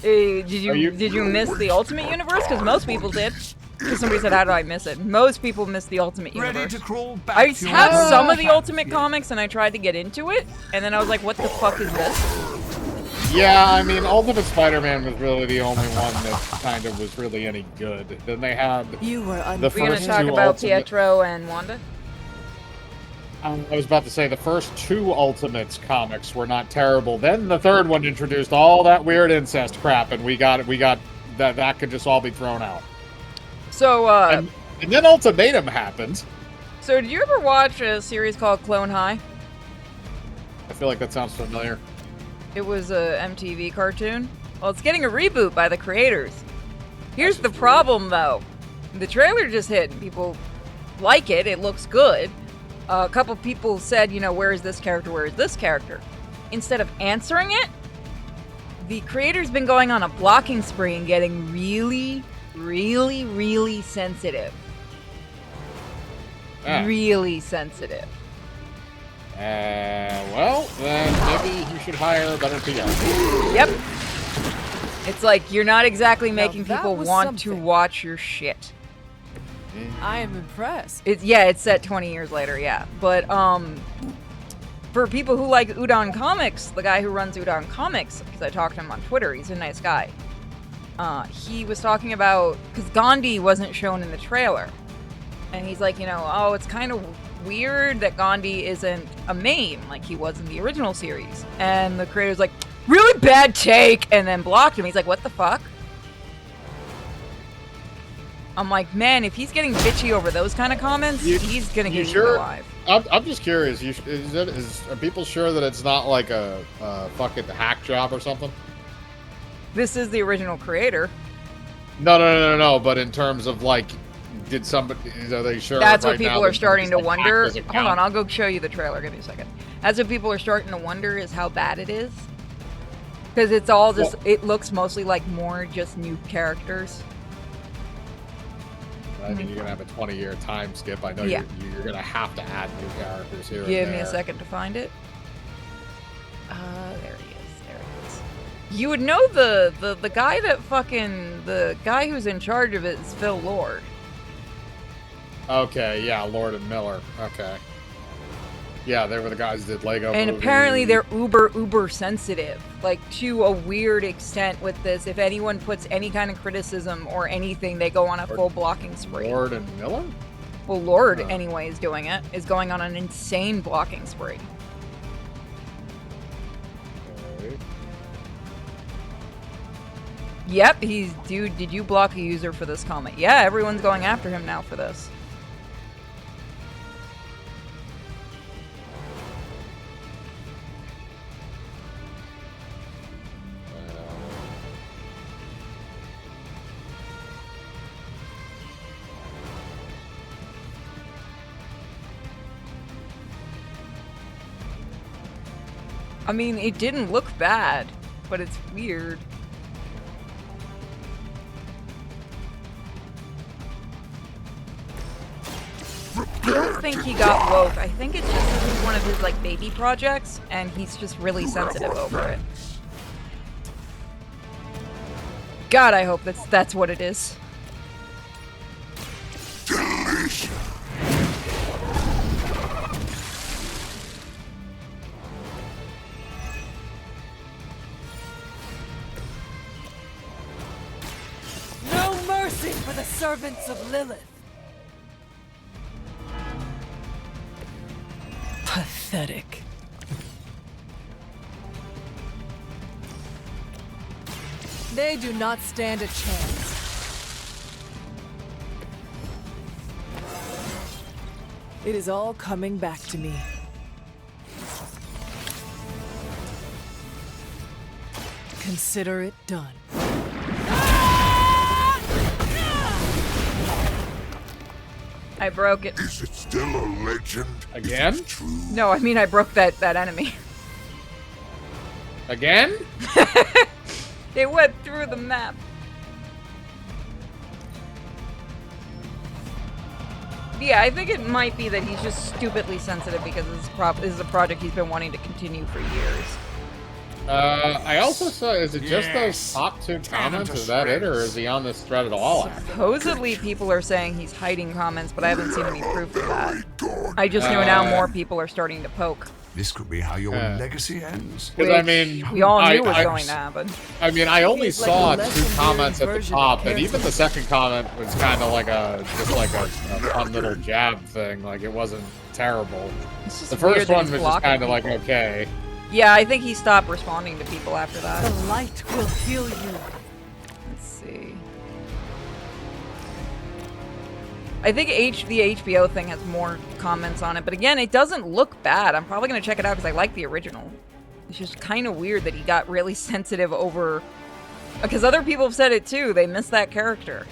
S1: Did you miss the Ultimate Universe? Because most people did. Because somebody said, how do I miss it? Most people miss the Ultimate Universe.
S2: Ready to crawl back
S1: I
S2: to
S1: have
S2: your
S1: some of the
S2: path
S1: Ultimate comics, and I tried to get into it, and then I was like, what the fuck is this?
S12: Yeah, I mean, Ultimate Spider-Man was really the only one that kind of was really any good. Then they had
S1: We're going to talk about Pietro and Wanda?
S12: I was about to say, the first two Ultimates comics were not terrible. Then the third one introduced all that weird incest crap, and we got that could just all be thrown out.
S1: So,
S12: and then Ultimatum happened.
S1: So, did you ever watch a series called Clone High?
S12: I feel like that sounds familiar.
S1: It was a MTV cartoon. Well, it's getting a reboot by the creators. Here's the problem, though. The trailer just hit, and people like it. It looks good. A couple people said, you know, where is this character? Where is this character? Instead of answering it, the creator's been going on a blocking spree and getting really, really, really sensitive. Really sensitive.
S12: Well, then maybe you should hire a better PR.
S1: Yep. It's like, you're not exactly making people want to watch your shit.
S6: I am impressed.
S1: It's set 20 years later, yeah. But, for people who like Udon Comics, the guy who runs Udon Comics, because I talked to him on Twitter, he's a nice guy. He was talking about, because Gandhi wasn't shown in the trailer. And he's like, you know, oh, it's kind of weird that Gandhi isn't a main like he was in the original series. And the creator's like, really bad take, and then blocked him. He's like, what the fuck? I'm like, man, if he's getting bitchy over those kind of comments, he's gonna get eaten alive.
S12: I'm just curious. Are people sure that it's not like a fucking hack job or something?
S1: This is the original creator.
S12: No. But in terms of like, did somebody? Are they sure?
S1: That's what
S12: right
S1: people
S12: now
S1: are starting to wonder.
S12: doesn't
S1: Hold
S12: count?
S1: on, I'll go show you the trailer. Give me a second. That's what people are starting to wonder is how bad it is. Because it's all just, it looks mostly like more just new characters.
S12: I mean, you're gonna have a 20-year time skip. I know you're gonna have to add new characters here.
S1: Give me a second to find it. There he is. There he is. You would know the guy that fucking the guy who's in charge of it is Phil Lord.
S12: Okay, yeah, Lord and Miller. Okay. Yeah, they were the guys that did Lego
S1: And
S12: movies.
S1: apparently they're uber sensitive, like to a weird extent with this. If anyone puts any kind of criticism or anything, they go on a full blocking spree.
S12: Lord and Miller?
S1: Well, Lord, anyway, is doing it. Is going on an insane blocking spree.
S12: Okay.
S1: Yep, dude, did you block a user for this comment? Yeah, everyone's going after him now for this. I mean, it didn't look bad, but it's weird. I don't think he got woke. I think it's just this is one of his like baby projects, and he's just really sensitive over it. God, I hope that's what it is.
S6: No mercy for the servants of Lilith.
S7: Pathetic.
S6: Pathetic. They do not stand a chance. It is all coming back to me. Consider it done.
S1: I broke it.
S11: Is it still a legend?
S12: Again?
S1: No, I mean I broke that enemy.
S12: Again?
S1: It went through the map. Yeah, I think it might be that he's just stupidly sensitive because this is a project he's been wanting to continue for years.
S12: I also saw, is it just those top two comments? Is that it, or is he on this thread at all?
S1: Supposedly people are saying he's hiding comments, but I haven't seen any proof of that. I just know now more people are starting to poke.
S11: This could be how your legacy ends.
S12: Because, I mean...
S1: We all knew was going to happen.
S12: I mean, I only saw two comments at the top, and even the second comment was kind of like a fun little jab thing. Like, it wasn't terrible. The first one was just kind of like, okay.
S1: Yeah, I think he stopped responding to people after that.
S6: The light will heal you.
S1: Let's see. I think the HBO thing has more comments on it, but again, it doesn't look bad. I'm probably going to check it out because I like the original. It's just kind of weird that he got really sensitive over... Because other people have said it too. They miss that character.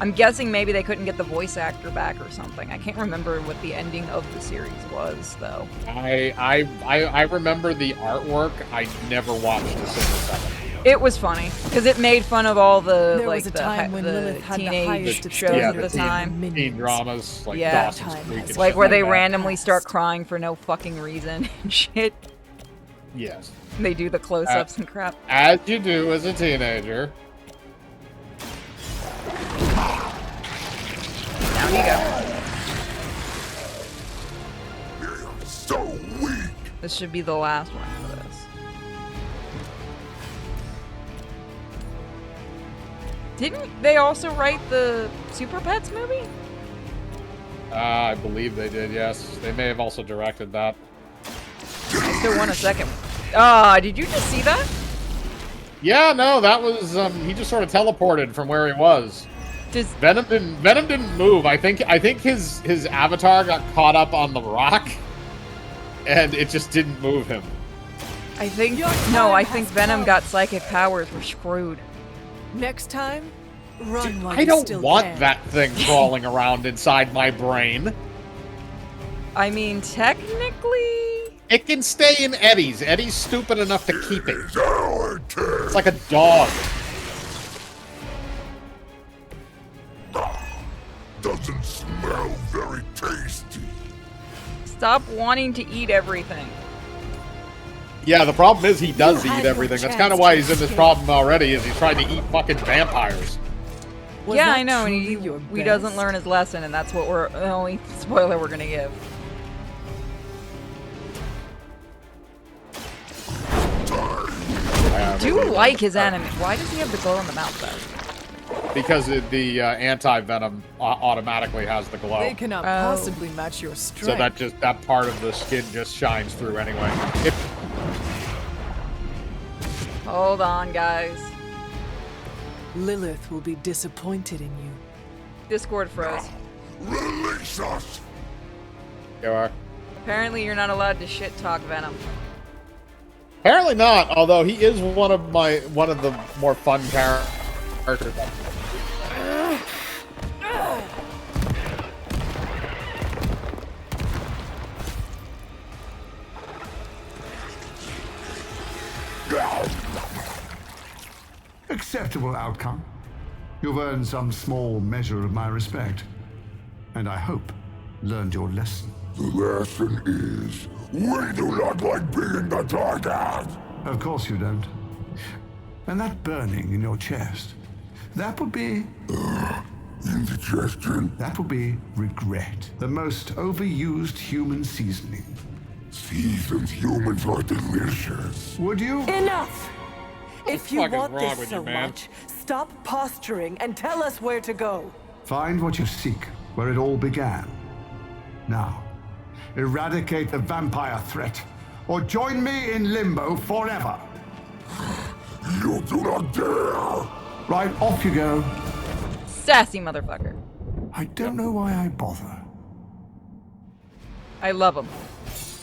S1: I'm guessing maybe they couldn't get the voice actor back or something. I can't remember what the ending of the series was, though.
S12: I remember the artwork. I never watched a single second.
S1: It was funny because it made fun of all the
S6: There was a time when Lilith had the highest
S1: teenage shows at the time.
S12: Teen dramas, like
S1: Yeah,
S12: Dawson's Creek and
S1: like
S12: shit
S1: where they
S12: that.
S1: randomly start crying for no fucking reason and shit.
S12: Yes.
S1: They do the close-ups and crap.
S12: As you do as a teenager.
S1: Down you go.
S11: So weak.
S1: This should be the last one for this. Didn't they also write the Super Pets movie?
S12: I believe they did, yes. They may have also directed that.
S1: I still want a second. Ah, did you just see that?
S12: Yeah, no, that was he just sort of teleported from where he was. Venom didn't move. I think his avatar got caught up on the rock, and it just didn't move him.
S1: I think I think Venom got psychic powers. We're screwed.
S6: Next time, run while
S12: I
S6: you
S12: don't
S6: still
S12: want
S6: can.
S12: that thing crawling around inside my brain.
S1: I mean, technically...
S12: It can stay in Eddie's. Eddie's stupid enough to keep it. It's like a dog.
S11: Doesn't smell very tasty.
S1: Stop wanting to eat everything.
S12: Yeah, the problem is he does eat everything. That's kind of why he's in this problem already, is he's trying to eat fucking vampires.
S1: Yeah, I know, and he doesn't learn his lesson, and that's what the only spoiler we're gonna give. I do like his anime. Why does he have the glow in the mouth, though?
S12: Because the anti-venom automatically has the glow.
S6: They cannot possibly match your strength.
S12: So that part of the skin just shines through anyway.
S1: Hold on, guys.
S6: Lilith will be disappointed in you.
S1: Discord froze.
S11: Release us.
S12: You are.
S1: Apparently, you're not allowed to shit talk Venom.
S12: Apparently not. Although he is one of the more fun characters.
S16: Acceptable outcome. You've earned some small measure of my respect. And I hope learned your lesson.
S11: The lesson is, we do not like being the target.
S16: Of course you don't. And that burning in your chest, that would be...
S11: indigestion.
S16: That would be regret. The most overused human seasoning.
S11: Seasoned humans are delicious.
S16: Would you?
S17: Enough! If you want
S12: wrong
S17: this
S12: with
S17: so
S12: you, man?
S17: much, stop posturing and tell us where to go.
S16: Find what you seek, where it all began. Now, eradicate the vampire threat, or join me in limbo forever.
S11: You do not dare!
S16: Right, off you go.
S1: Sassy motherfucker.
S16: I don't know why I bother.
S1: I love him.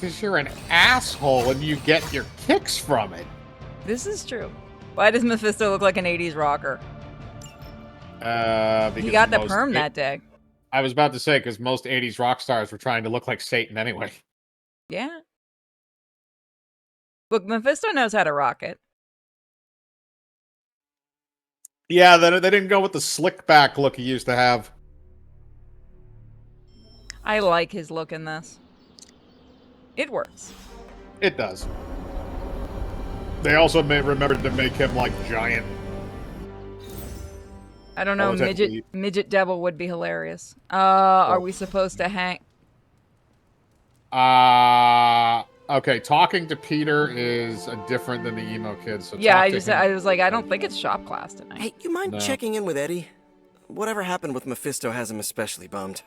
S12: Because you're an asshole and you get your kicks from it.
S1: This is true. Why does Mephisto look like an 80s rocker?
S12: Because
S1: He got the perm that day.
S12: I was about to say, because most 80s rock stars were trying to look like Satan anyway.
S1: Yeah. Look, Mephisto knows how to rock it.
S12: Yeah, they didn't go with the slick back look he used to have.
S1: I like his look in this. It works.
S12: It does. They also remembered to make him, like, giant.
S1: I don't know,
S12: was that
S1: midget devil would be hilarious. Are we supposed to hang?
S12: Okay, talking to Peter is different than the emo kid, so
S1: Yeah,
S12: talk
S1: I
S12: to
S1: just,
S12: him.
S1: I was like, I don't think it's shop class tonight.
S10: Hey, you mind
S12: No.
S10: checking in with Eddie? Whatever happened with Mephisto has him especially bummed.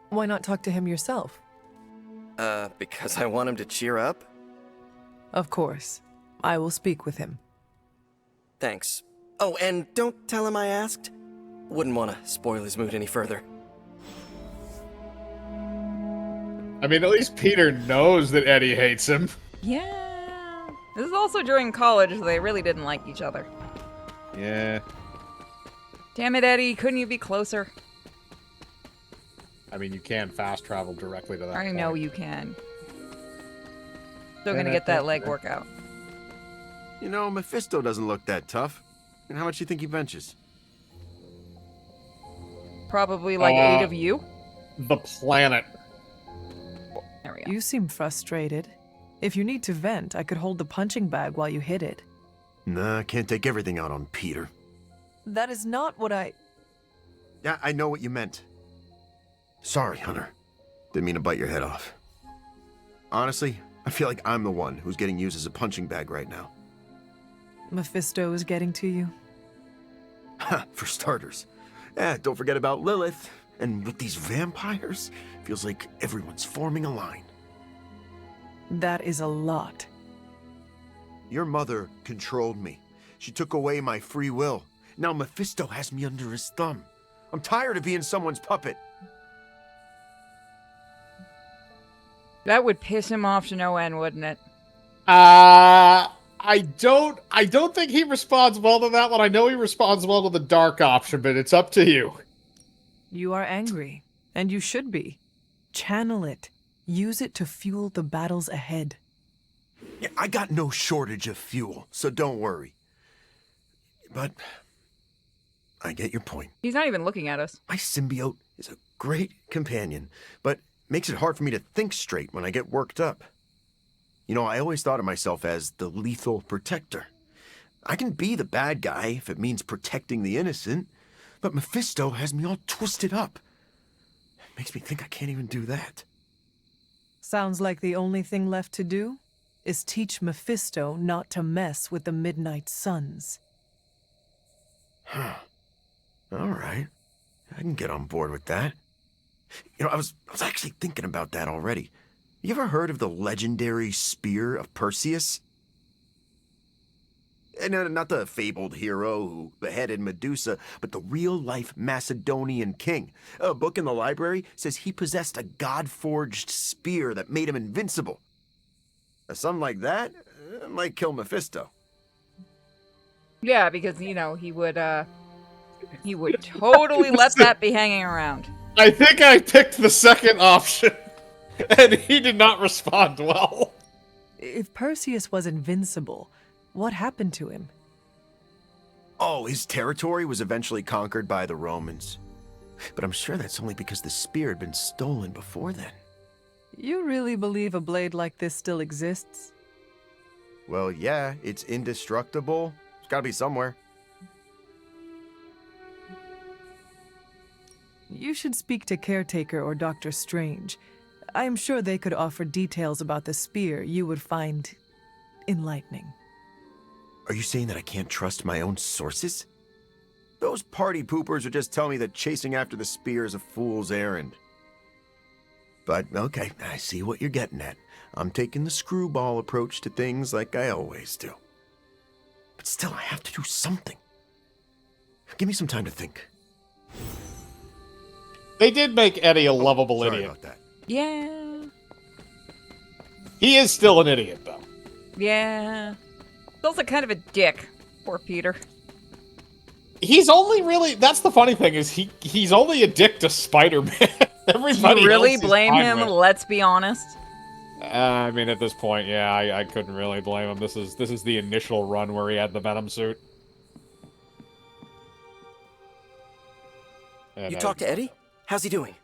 S6: Why not talk to him yourself?
S10: Because I want him to cheer up?
S6: Of course. I will speak with him.
S10: Thanks. Oh, and don't tell him I asked. Wouldn't want to spoil his mood any further.
S12: I mean, at least Peter knows that Eddie hates him.
S1: Yeah. This is also during college, so they really didn't like each other.
S12: Yeah.
S1: Damn it, Eddie. Couldn't you be closer?
S12: I mean, you can fast travel directly to that
S1: I
S12: point.
S1: know you can. Still gonna get that leg workout.
S14: You know, Mephisto doesn't look that tough. And how much do you think he benches?
S1: Probably like 8 of you.
S12: The planet.
S1: There we go.
S6: You seem frustrated. If you need to vent, I could hold the punching bag while you hit it.
S14: Nah, I can't take everything out on Peter.
S6: That is not what I...
S14: Yeah, I know what you meant. Sorry, Hunter. Didn't mean to bite your head off. Honestly, I feel like I'm the one who's getting used as a punching bag right now.
S6: Mephisto is getting to you?
S14: Ha, for starters. Don't forget about Lilith. And with these vampires, feels like everyone's forming a line.
S6: That is a lot.
S14: Your mother controlled me. She took away my free will. Now Mephisto has me under his thumb. I'm tired of being someone's puppet.
S1: That would piss him off to no end, wouldn't it?
S12: I don't think he responds well to that one. I know he responds well to the dark option, but it's up to you.
S6: You are angry, and you should be. Channel it. Use it to fuel the battles ahead.
S14: Yeah, I got no shortage of fuel, so don't worry. But I get your point.
S1: He's not even looking at us.
S14: My symbiote is a great companion, but makes it hard for me to think straight when I get worked up. You know, I always thought of myself as the lethal protector. I can be the bad guy if it means protecting the innocent, but Mephisto has me all twisted up. It makes me think I can't even do that.
S6: Sounds like the only thing left to do is teach Mephisto not to mess with the Midnight Suns.
S14: Huh. All right. I can get on board with that. You know, I was actually thinking about that already. You ever heard of the legendary spear of Perseus? No, not the fabled hero who beheaded Medusa, but the real-life Macedonian king. A book in the library says he possessed a god-forged spear that made him invincible. Something like that might kill Mephisto.
S1: Yeah, because, you know, he would totally let that be hanging around.
S12: I think I picked the second option, and he did not respond well.
S6: If Perseus was invincible, what happened to him?
S14: Oh, his territory was eventually conquered by the Romans. But I'm sure that's only because the spear had been stolen before then.
S6: You really believe a blade like this still exists?
S14: Well, yeah, it's indestructible. It's gotta be somewhere.
S6: You should speak to Caretaker or Dr. Strange. I am sure they could offer details about the spear you would find enlightening.
S14: Are you saying that I can't trust my own sources? Those party poopers would just tell me that chasing after the spear is a fool's errand. but okay, I see what you're getting at. I'm taking the screwball approach to things like I always do. But still, I have to do something. Give me some time to think.
S12: They did make Eddie a lovable
S14: sorry
S12: idiot.
S14: About that.
S1: Yeah.
S12: He is still an idiot, though.
S1: Yeah. He's also kind of a dick. Poor Peter.
S12: He's only really... That's the funny thing, is he's only a dick to Spider-Man. Everybody
S1: Do you really
S12: else he's
S1: blame
S12: fine
S1: him?
S12: with.
S1: Let's be honest.
S12: I mean, at this point, yeah, I couldn't really blame him. This is the initial run where he had the Venom suit.
S10: You talked to Eddie? How's he doing?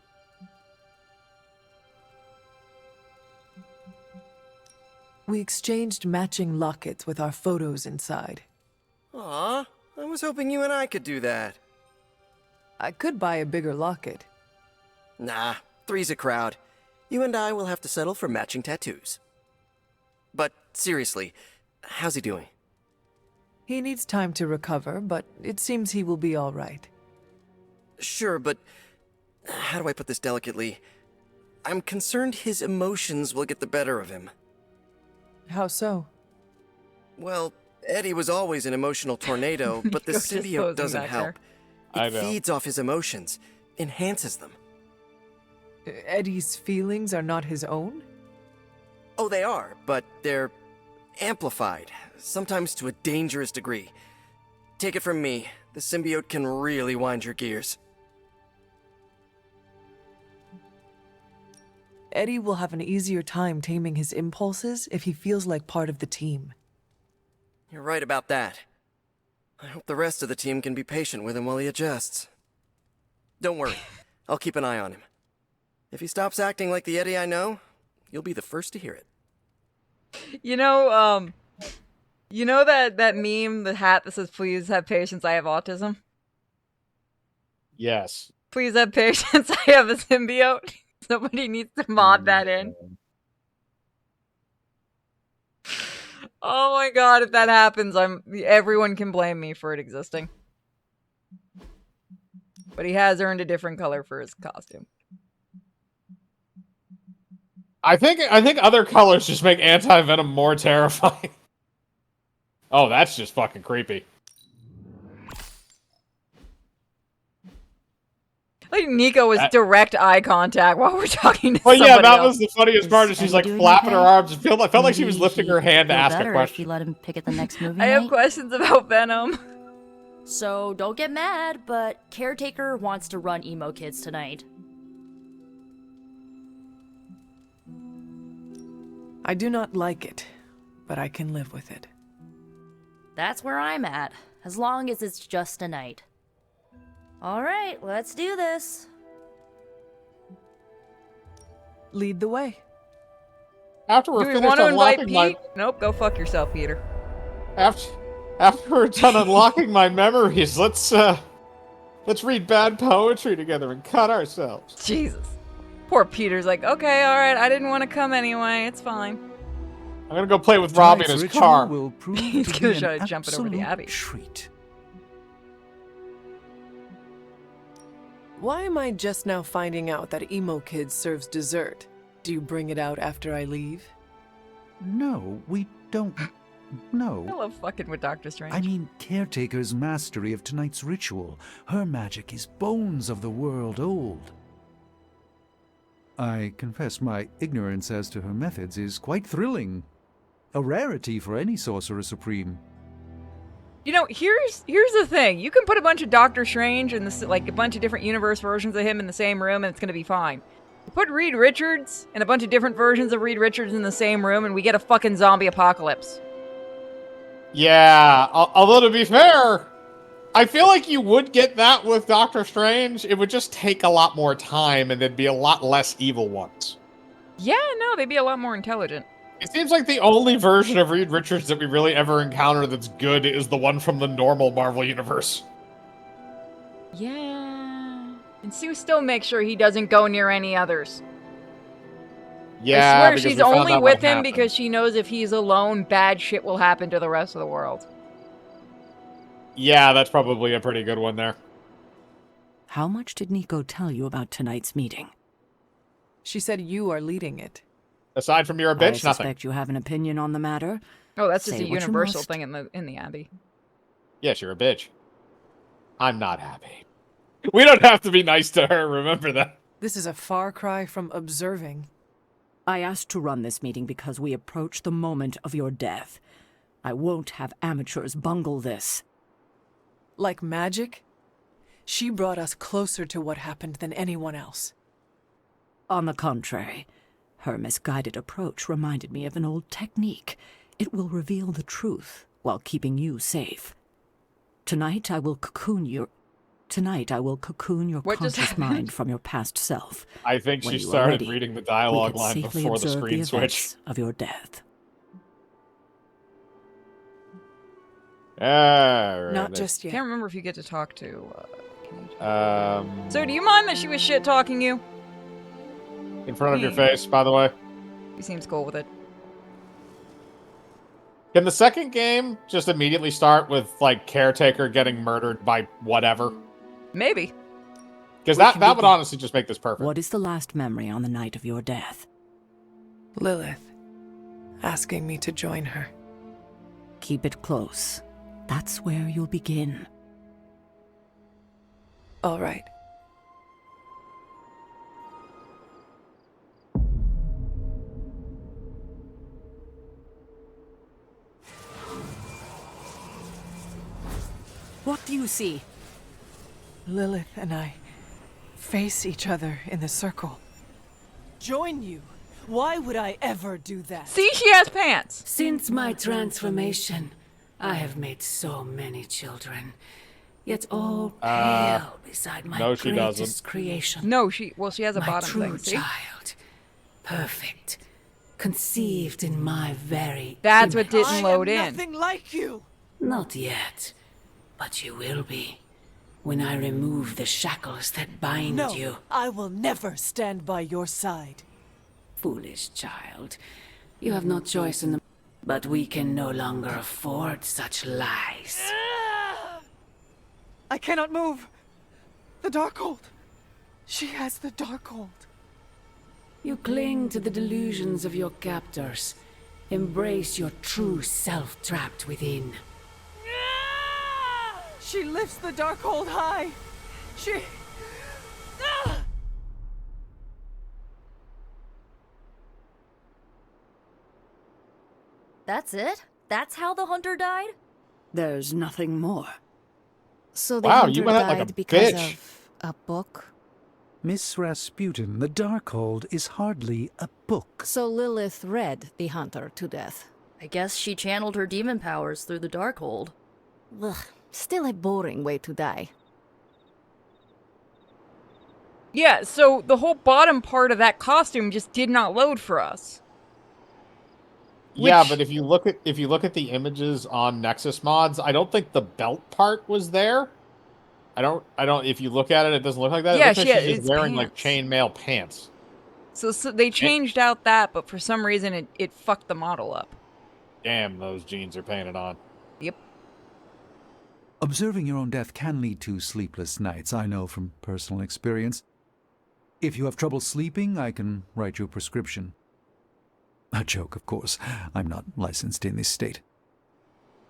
S6: We exchanged matching lockets with our photos inside.
S10: Aw, I was hoping you and I could do that.
S6: I could buy a bigger locket.
S10: Nah, three's a crowd. You and I will have to settle for matching tattoos. But seriously, how's he doing?
S6: He needs time to recover, but it seems he will be all right.
S10: Sure, but how do I put this delicately? I'm concerned his emotions will get the better of him.
S6: How so?
S10: Well, Eddie was always an emotional tornado, but the symbiote doesn't help. It feeds off his emotions, enhances them.
S6: Eddie's feelings are not his own?
S10: Oh, they are, but they're amplified, sometimes to a dangerous degree. Take it from me, the symbiote can really wind your gears.
S6: Eddie will have an easier time taming his impulses if he feels like part of the team.
S10: You're right about that. I hope the rest of the team can be patient with him while he adjusts. Don't worry, I'll keep an eye on him. If he stops acting like the Eddie I know, you'll be the first to hear it.
S1: You know that meme, the hat that says, "Please have patience, I have autism"?
S12: Yes.
S1: Please have patience, I have a symbiote. Somebody needs to mod that in. Oh my god, if that happens, everyone can blame me for it existing. But he has earned a different color for his costume.
S12: I think other colors just make anti-venom more terrifying. Oh, that's just fucking creepy.
S1: Like Nico was direct eye contact while we're talking to
S12: well,
S1: somebody
S12: yeah, that
S1: else.
S12: was the funniest part. She's like flapping her arms. It felt like she was lifting her hand to ask a
S13: If
S12: question.
S13: you let him pick at the next movie
S1: I have questions about Venom.
S13: So don't get mad, but Caretaker wants to run Emo Kids tonight.
S6: I do not like it, but I can live with it.
S13: That's where I'm at, as long as it's just a night. Alright, let's do this.
S6: Lead the way.
S12: After
S1: Do
S12: we're
S1: we
S12: finished
S1: want to invite
S12: unlocking
S1: Pete? Nope, go fuck yourself, Peter.
S12: After we're done unlocking my memories, let's read bad poetry together and cut ourselves.
S1: Jesus. Poor Peter's like, okay, alright, I didn't want to come anyway, it's fine.
S12: I'm gonna go play with Robbie in his
S2: Tonight's
S12: car.
S2: ritual will prove
S1: He's
S2: to
S1: gonna
S2: be
S1: try
S2: an
S1: to jump it over the
S2: absolute
S1: Abbey.
S2: treat.
S6: Why am I just now finding out that Emo Kid serves dessert? Do you bring it out after I leave?
S2: No, we don't. No.
S1: I love fucking with Doctor Strange.
S2: I mean, Caretaker's mastery of tonight's ritual. Her magic is bones of the world old. I confess my ignorance as to her methods is quite thrilling. A rarity for any Sorcerer Supreme.
S1: You know, here's the thing. You can put a bunch of Doctor Strange and like a bunch of different universe versions of him in the same room, and it's gonna be fine. You put Reed Richards and a bunch of different versions of Reed Richards in the same room, and we get a fucking zombie apocalypse.
S12: Yeah, although to be fair, I feel like you would get that with Doctor Strange. It would just take a lot more time, and there'd be a lot less evil ones.
S1: Yeah, no, they'd be a lot more intelligent.
S12: It seems like the only version of Reed Richards that we really ever encounter that's good is the one from the normal Marvel Universe.
S1: Yeah. And Sue still makes sure he doesn't go near any others.
S12: Yeah,
S1: I swear
S12: because
S1: she's
S12: we found
S1: only
S12: out
S1: with
S12: what
S1: him
S12: happened.
S1: because she knows if he's alone, bad shit will happen to the rest of the world.
S12: Yeah, that's probably a pretty good one there.
S7: How much did Nico tell you about tonight's meeting?
S6: She said you are leading it.
S12: Aside from you're a
S7: I
S12: bitch, nothing.
S7: suspect you have an opinion on the matter.
S1: Oh, that's just
S7: Say
S1: a
S7: what you
S1: universal
S7: must.
S1: thing in the Abbey.
S12: Yes, you're a bitch. I'm not happy. We don't have to be nice to her, remember that.
S6: This is a far cry from observing.
S7: I asked to run this meeting because we approach the moment of your death. I won't have amateurs bungle this.
S6: Like magic? She brought us closer to what happened than anyone else.
S7: On the contrary, her misguided approach reminded me of an old technique. It will reveal the truth while keeping you safe. Tonight I will cocoon your
S1: What just
S7: conscious
S1: happened?
S7: mind from your past self.
S12: I think
S7: When
S12: she
S7: you are
S12: started
S7: ready,
S12: reading the
S7: we
S12: dialogue
S7: can
S12: line
S7: safely
S12: before the
S7: observe
S12: screen
S7: the
S12: switch.
S7: events of your death.
S12: Alright.
S6: Not just yet.
S1: Can't remember if you get to talk to.
S12: Um,
S1: So, do you mind that she was shit talking you?
S12: in front of your face, by the way.
S1: He seems cool with it.
S12: Can the second game just immediately start with, like, Caretaker getting murdered by whatever?
S1: Maybe.
S12: Because that would honestly just make this perfect.
S7: What is the last memory on the night of your death?
S6: Lilith, asking me to join her.
S7: Keep it close. That's where you'll begin.
S6: All right.
S7: What do you see?
S6: Lilith and I face each other in the circle.
S17: Join you? Why would I ever do that?
S1: See, she has pants.
S5: Since my transformation, I have made so many children, yet all pale beside my
S12: no, she
S5: greatest
S12: doesn't.
S5: creation.
S1: No, she has a
S5: My
S1: bottom
S5: true
S1: thing. See?
S5: child, perfect, conceived in my very
S1: That's what
S5: image.
S1: didn't load
S17: I am
S1: in.
S17: nothing like you.
S5: Not yet, but you will be when I remove the shackles that bind
S17: No,
S5: you.
S17: I will never stand by your side.
S5: Foolish child, you have no choice in the... But we can no longer afford such lies.
S17: I cannot move. The Darkhold. She has the Darkhold.
S5: You cling to the delusions of your captors. Embrace your true self trapped within.
S17: She lifts the Darkhold high. She... Ah!
S13: That's it? That's how the hunter died?
S7: There's nothing more.
S3: So the
S12: Wow,
S3: hunter
S12: you went out
S3: died
S12: like a
S3: because
S12: bitch.
S3: of a book?
S2: Miss Rasputin, the Darkhold is hardly a book.
S3: So Lilith read the hunter to death.
S13: I guess she channeled her demon powers through the Darkhold.
S3: Ugh, still a boring way to die.
S1: Yeah, so the whole bottom part of that costume just did not load for us.
S12: Yeah,
S1: Which-
S12: but if you look at the images on Nexus mods, I don't think the belt part was there. I don't. If you look at it, it doesn't look like that. It
S1: Yeah,
S12: looks like she's just
S1: it's
S12: wearing like
S1: pants.
S12: chainmail pants.
S1: So they changed out that, but for some reason it fucked the model up.
S12: Damn, those jeans are painted on.
S1: Yep.
S2: Observing your own death can lead to sleepless nights, I know from personal experience. If you have trouble sleeping, I can write you a prescription. A joke, of course. I'm not licensed in this state.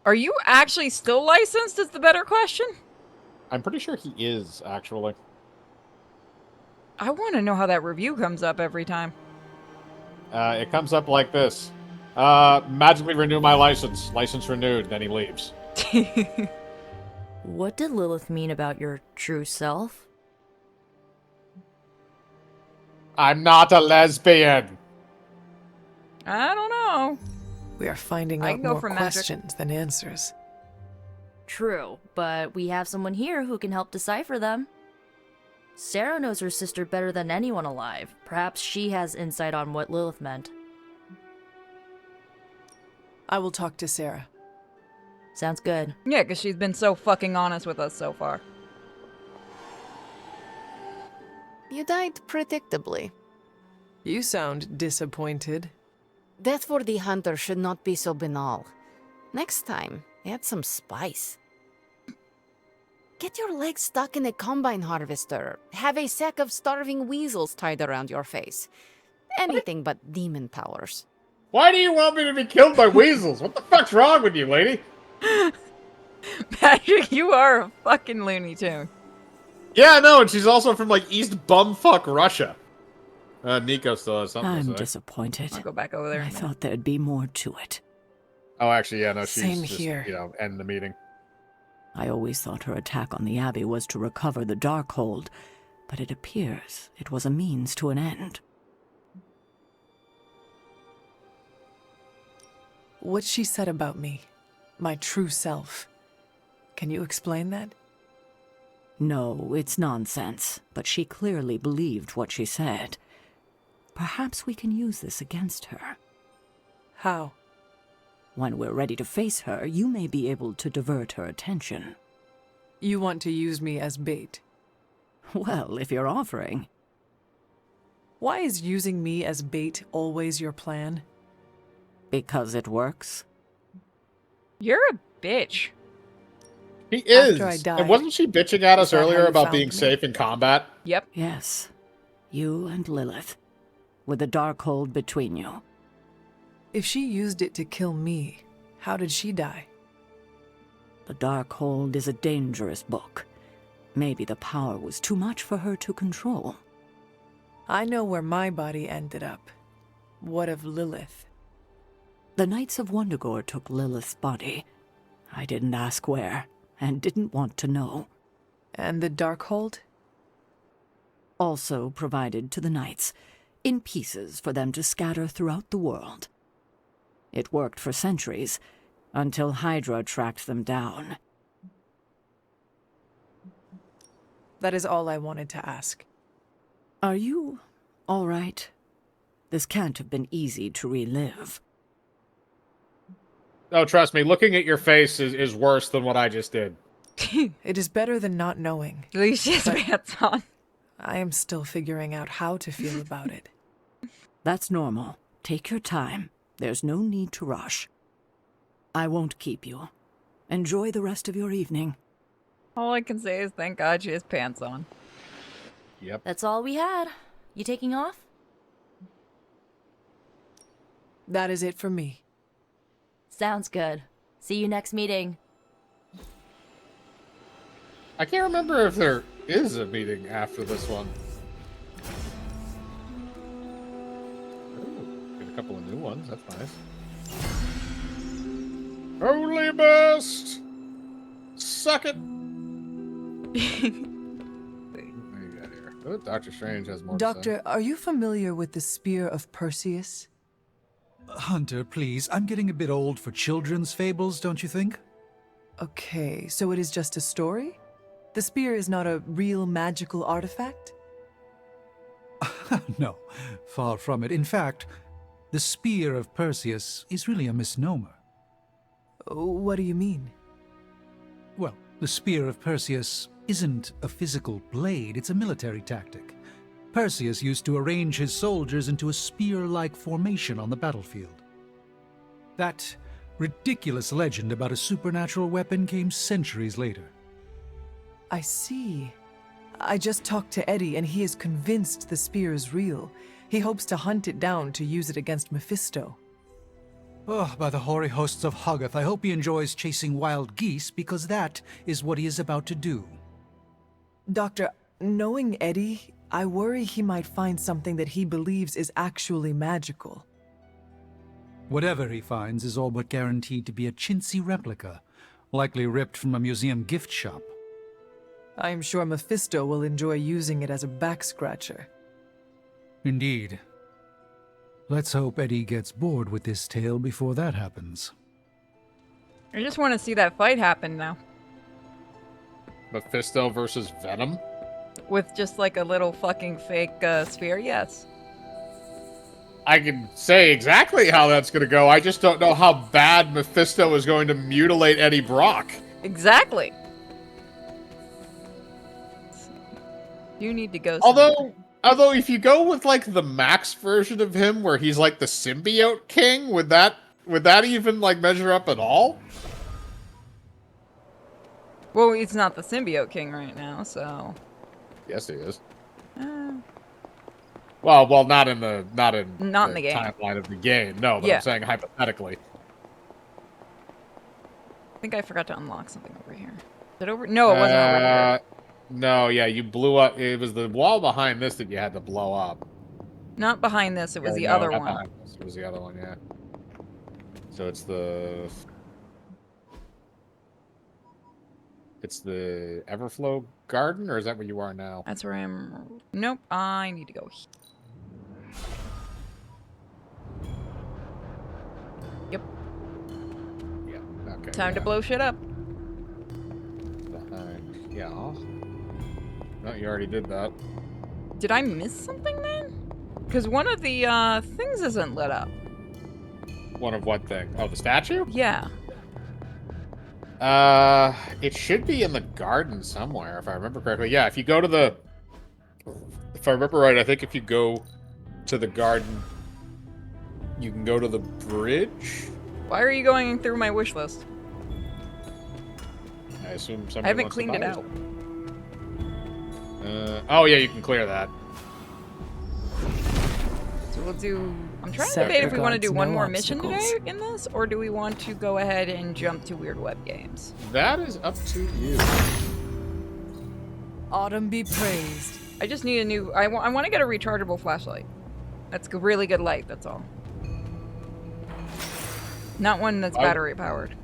S1: Are you actually still licensed is the better question?
S12: I'm pretty sure he is, actually.
S1: I want to know how that review comes up every time.
S12: It comes up like this. Magically renew my license. License renewed. Then he leaves.
S13: What did Lilith mean about your true self?
S12: I'm not a lesbian.
S1: I don't know.
S6: We are finding
S1: I
S6: out
S1: can go
S6: more
S1: for magic.
S6: questions than answers.
S13: True, but we have someone here who can help decipher them. Sarah knows her sister better than anyone alive. Perhaps she has insight on what Lilith meant.
S6: I will talk to Sarah.
S13: Sounds good.
S1: Yeah, because she's been so fucking honest with us so far.
S3: You died predictably.
S6: You sound disappointed.
S3: Death for the hunter should not be so banal. Next time, add some spice. Get your legs stuck in a combine harvester. Have a sack of starving weasels tied around your face. Anything but demon powers.
S12: Why do you want me to be killed by weasels? What the fuck's wrong with you, lady?
S1: Patrick, you are a fucking Looney Tune.
S12: Yeah, no, and she's also from, like, East Bumfuck Russia. Nico still has something
S7: I'm
S12: to say.
S7: disappointed.
S1: I'll go back over there.
S7: I thought there'd be more to it.
S12: Oh, actually, yeah, no, she's
S6: Same
S12: just,
S6: here.
S12: you know, end the meeting.
S7: I always thought her attack on the Abbey was to recover the Darkhold, but it appears it was a means to an end.
S6: What she said about me, my true self. Can you explain that?
S7: No, it's nonsense, but she clearly believed what she said. Perhaps we can use this against her.
S6: How?
S7: When we're ready to face her, you may be able to divert her attention.
S6: You want to use me as bait?
S7: Well, if you're offering.
S6: Why is using me as bait always your plan?
S7: Because it works.
S1: You're a bitch.
S12: He is.
S6: After I died,
S12: and wasn't she bitching at us
S6: is that how
S12: earlier
S6: you
S12: about
S6: found
S12: being
S6: me?
S12: safe in combat?
S1: Yep.
S7: Yes. You and Lilith. With the Darkhold between you.
S6: If she used it to kill me, how did she die?
S7: The Darkhold is a dangerous book. Maybe the power was too much for her to control.
S6: I know where my body ended up. What of Lilith?
S7: The Knights of Wundagore took Lilith's body. I didn't ask where, and didn't want to know.
S6: And the Darkhold?
S7: Also provided to the Knights, in pieces for them to scatter throughout the world. It worked for centuries, until Hydra tracked them down.
S6: That is all I wanted to ask.
S7: Are you all right? This can't have been easy to relive.
S12: Oh, trust me, looking at your face is worse than what I just did.
S6: It is better than not knowing.
S1: At least she has
S6: But
S1: pants on.
S6: I am still figuring out how to feel about it.
S7: That's normal. Take your time. There's no need to rush. I won't keep you. Enjoy the rest of your evening.
S1: All I can say is thank God she has pants on.
S12: Yep.
S13: That's all we had. You taking off?
S6: That is it for me.
S13: Sounds good. See you next meeting.
S12: I can't remember if there is a meeting after this one. Ooh, get a couple of new ones. That's nice. Holy best! Suck it! What do you got here? Oh, Doctor Strange has more to say.
S6: Doctor, are you familiar with the Spear of Perseus?
S2: Hunter, please. I'm getting a bit old for children's fables, don't you think?
S6: Okay, so it is just a story? The spear is not a real magical artifact?
S2: No, far from it. In fact, the Spear of Perseus is really a misnomer.
S6: What do you mean?
S2: Well, the Spear of Perseus isn't a physical blade, it's a military tactic. Perseus used to arrange his soldiers into a spear-like formation on the battlefield. That ridiculous legend about a supernatural weapon came centuries later.
S6: I see. I just talked to Eddie and he is convinced the spear is real. He hopes to hunt it down to use it against Mephisto.
S2: Oh, by the hoary hosts of Hoggoth, I hope he enjoys chasing wild geese, because that is what he is about to do.
S6: Doctor, knowing Eddie, I worry he might find something that he believes is actually magical.
S2: Whatever he finds is all but guaranteed to be a chintzy replica, likely ripped from a museum gift shop.
S6: I am sure Mephisto will enjoy using it as a back-scratcher.
S2: Indeed. Let's hope Eddie gets bored with this tale before that happens.
S1: I just want to see that fight happen now.
S12: Mephisto versus Venom?
S1: With just like a little fucking fake sphere, yes.
S12: I can say exactly how that's going to go. I just don't know how bad Mephisto is going to mutilate Eddie Brock.
S1: Exactly. You need to go somewhere.
S12: Although if you go with like the Max version of him where he's like the symbiote king, would that even like measure up at all?
S1: Well, he's not the symbiote king right now, so.
S12: Yes, he is.
S1: Uh,
S12: Well, not in the
S1: game.
S12: timeline of the game. No, but
S1: Yeah.
S12: I'm saying hypothetically.
S1: I think I forgot to unlock something over here. Is it over? No, it wasn't over here.
S12: No, yeah, you blew up. It was the wall behind this that you had to blow up.
S1: Not behind this. It was
S12: Or
S1: the
S12: no,
S1: other
S12: not
S1: one.
S12: behind this. It was the other one. Yeah. So it's the Everflow Garden, or is that where you are now?
S1: That's where I'm. Nope. I need to go. Yep.
S12: Yeah. Okay.
S1: Time to blow shit up.
S12: Yeah. No, you already did that.
S1: Did I miss something then? Because one of the things isn't lit up.
S12: One of what thing? Oh, the statue?
S1: Yeah.
S12: It should be in the garden somewhere, if I remember correctly. Yeah, if you go to the... If I remember right, I think if you go to the garden, you can go to the bridge?
S1: Why are you going through my wish list?
S12: I assume somebody
S1: I haven't
S12: wants
S1: cleaned
S12: to
S1: it
S12: buy
S1: out.
S12: Oh, yeah, you can clear that.
S1: So we'll do... I'm trying to
S6: Set
S1: debate if we want to do
S6: regards,
S1: one
S6: no
S1: more mission
S6: obstacles.
S1: today in this, or do we want to go ahead and jump to Weird Web Games?
S12: That is up to you.
S6: Autumn be praised.
S1: I just need a new... I want to get a rechargeable flashlight. That's a really good light, that's all. Not one that's battery powered.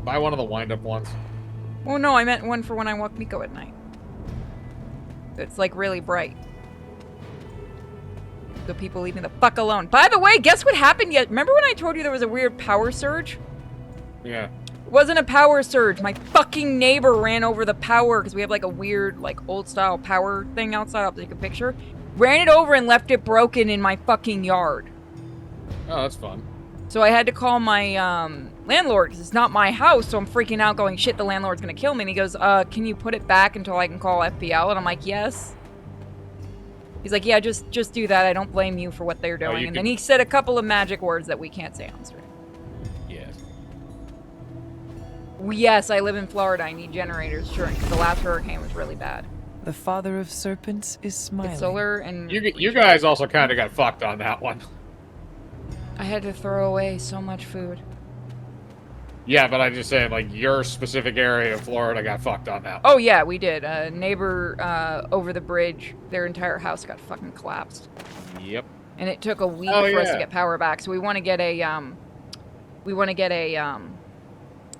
S12: Buy one of the wind-up ones.
S1: Oh no, I meant one for when I walk Miko at night. It's like really bright. So people leave me the fuck alone. By the way, guess what happened yet? Remember when I told you there was a weird power surge?
S12: Yeah.
S1: It wasn't a power surge. My fucking neighbor ran over the power because we have like a weird, like old style power thing outside. I'll take a picture. Ran it over and left it broken in my fucking yard.
S12: Oh, that's fun.
S1: So I had to call my landlord because it's not my house. So I'm freaking out going, shit, the landlord's going to kill me. And he goes, can you put it back until I can call FPL? And I'm like, yes. He's like, yeah, just do that. I don't blame you for what they're doing. And then he said a couple of magic words that we can't say on stream.
S12: Yes.
S1: Yes, I live in Florida. I need generators, sure, because the last hurricane was really bad.
S6: The father of serpents is smiling.
S1: It's solar and...
S12: You guys also kind of got fucked on that one.
S1: I had to throw away so much food.
S12: Yeah, but I'm just saying, like, your specific area of Florida got fucked on that one.
S1: Oh, yeah, we did. A neighbor over the bridge, their entire house got fucking collapsed.
S12: Yep.
S1: And it took a week for us to get power back. So we want to get a,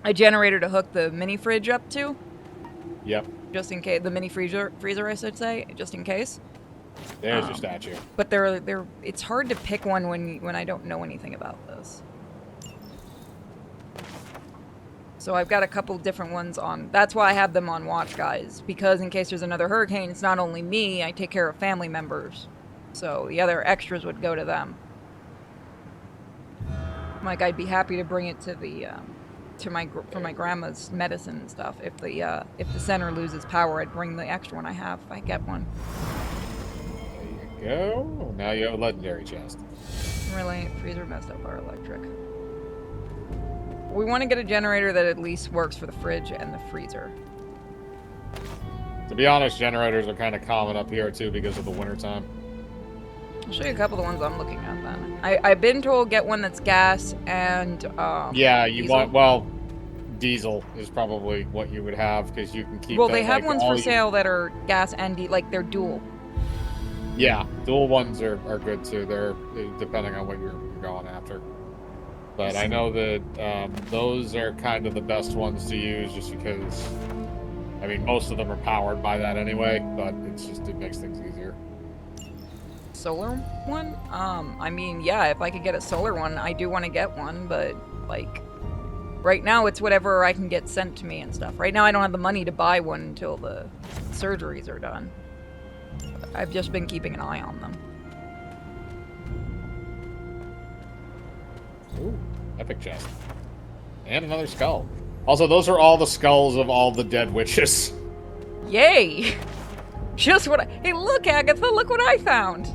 S1: a generator to hook the mini fridge up to.
S12: Yep.
S1: Just in case, the mini freezer, I should say, just in case.
S12: There's your statue.
S1: But it's hard to pick one when I don't know anything about this. So I've got a couple different ones on. That's why I have them on watch, guys. Because in case there's another hurricane, it's not only me. I take care of family members. So the other extras would go to them. Like I'd be happy to bring it to the for my grandma's medicine and stuff. If the center loses power, I'd bring the extra one I have if I get one.
S12: There you go. Now you have a legendary chest.
S1: Really, freezer messed up our electric. We want to get a generator that at least works for the fridge and the freezer.
S12: To be honest, generators are kind of common up here too because of the wintertime.
S1: I'll show you a couple of the ones I'm looking at then. I've been told get one that's gas and
S12: yeah, you
S1: diesel.
S12: want diesel is probably what you would have because you can keep.
S1: Well, they have ones for sale that are gas and like they're dual.
S12: Yeah, dual ones are good too. They're depending on what you're going after. But I know that those are kind of the best ones to use just because, I mean, most of them are powered by that anyway, but it makes things easier.
S1: Solar one? I mean, yeah, if I could get a solar one, I do want to get one, but, like, right now it's whatever I can get sent to me and stuff. Right now I don't have the money to buy one until the surgeries are done. I've just been keeping an eye on them.
S12: Ooh, epic chest. And another skull. Also, those are all the skulls of all the dead witches.
S1: Yay! Just what hey, look, Agatha, look what I found!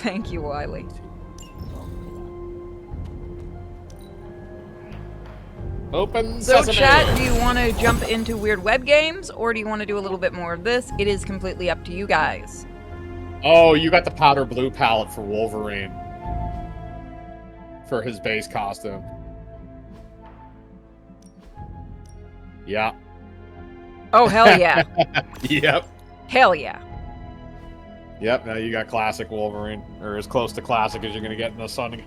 S1: Thank you, Wiley.
S12: Open
S1: So,
S12: sesame.
S1: chat, do you want to jump into weird web games, or do you want to do a little bit more of this? It is completely up to you guys.
S12: Oh, you got the powder blue palette for Wolverine. For his base costume. Yeah.
S1: Oh, hell yeah.
S12: Yep.
S1: Hell yeah.
S12: Yep, now you got classic Wolverine. Or as close to classic as you're going to get in the sun.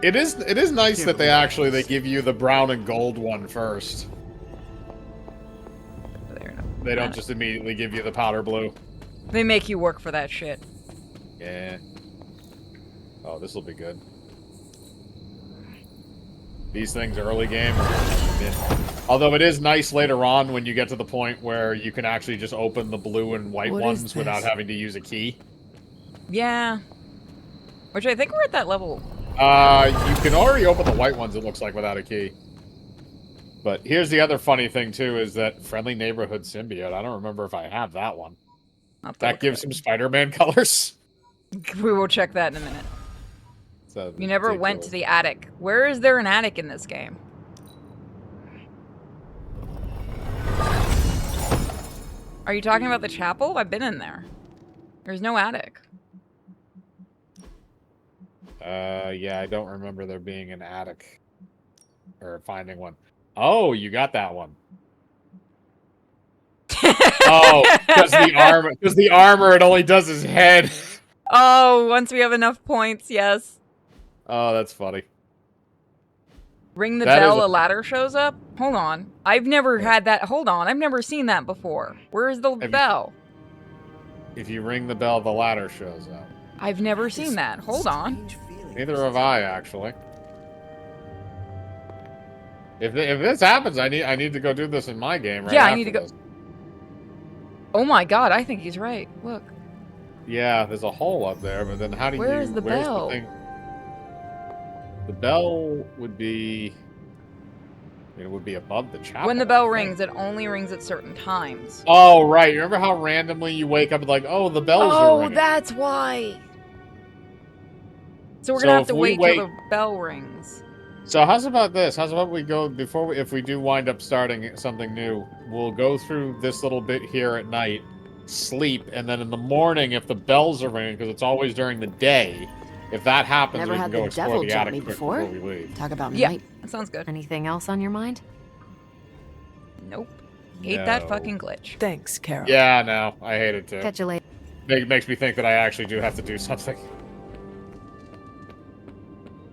S12: It is nice that they give you the brown and gold one first. They don't just immediately give you the powder blue.
S1: They make you work for that shit.
S12: Yeah. Oh, this will be good. These things early game. Although it is nice later on when you get to the point where you can actually just open the blue and white ones without having to use a key.
S1: Yeah. Which I think we're at that level.
S12: You can already open the white ones, it looks like, without a key. But here's the other funny thing, too, is that Friendly Neighborhood Symbiote. I don't remember if I have that one. That gives him Spider-Man colors.
S1: We will check that in a minute.
S12: So
S1: You never went to the attic. Where is there an attic in this game? Are you talking about the chapel? I've been in there. There's no attic.
S12: Yeah, I don't remember there being an attic. Or finding one. Oh, you got that one. Oh, because the armor, it only does his head.
S1: Oh, once we have enough points, yes.
S12: Oh, that's funny.
S1: Ring the
S12: That
S1: bell,
S12: is
S1: a ladder shows up? Hold on. I've never had that. Hold on. I've never seen that before. Where is the bell?
S12: If you ring the bell, the ladder shows up.
S1: I've never seen that. Hold on.
S12: Neither have I, actually. If this happens, I need to go do this in my game right
S1: Yeah,
S12: after
S1: I need to go.
S12: this.
S1: Oh my god, I think he's right. Look.
S12: Yeah, there's a hole up there, but then how do
S1: Where is the
S12: where's
S1: bell?
S12: the thing? The bell would be... It would be above the chapel.
S1: When the bell rings, it only rings at certain times.
S12: Oh, right. You remember how randomly you wake up and like, oh, the bells are ringing.
S1: Oh, that's why. So we're
S12: So
S1: gonna have
S12: if
S1: to
S12: we
S1: wait till the bell rings.
S12: So how's about this? How's about we go, if we do wind up starting something new, we'll go through this little bit here at night, sleep, and then in the morning, if the bells are ringing, because it's always during the day, if that happens,
S3: Never
S12: we can
S3: had
S12: go
S3: the
S12: explore
S3: devil
S12: the
S3: jump
S12: attic
S3: me
S12: quick
S3: before.
S12: we leave.
S3: Talk about
S1: Yeah,
S3: night.
S1: that sounds good.
S9: Anything else on your mind?
S1: Nope. Hate that
S12: No.
S1: fucking glitch.
S6: Thanks, Carol.
S12: Yeah, no, I hate it too.
S9: Catch you later.
S12: Makes me think that I actually do have to do something.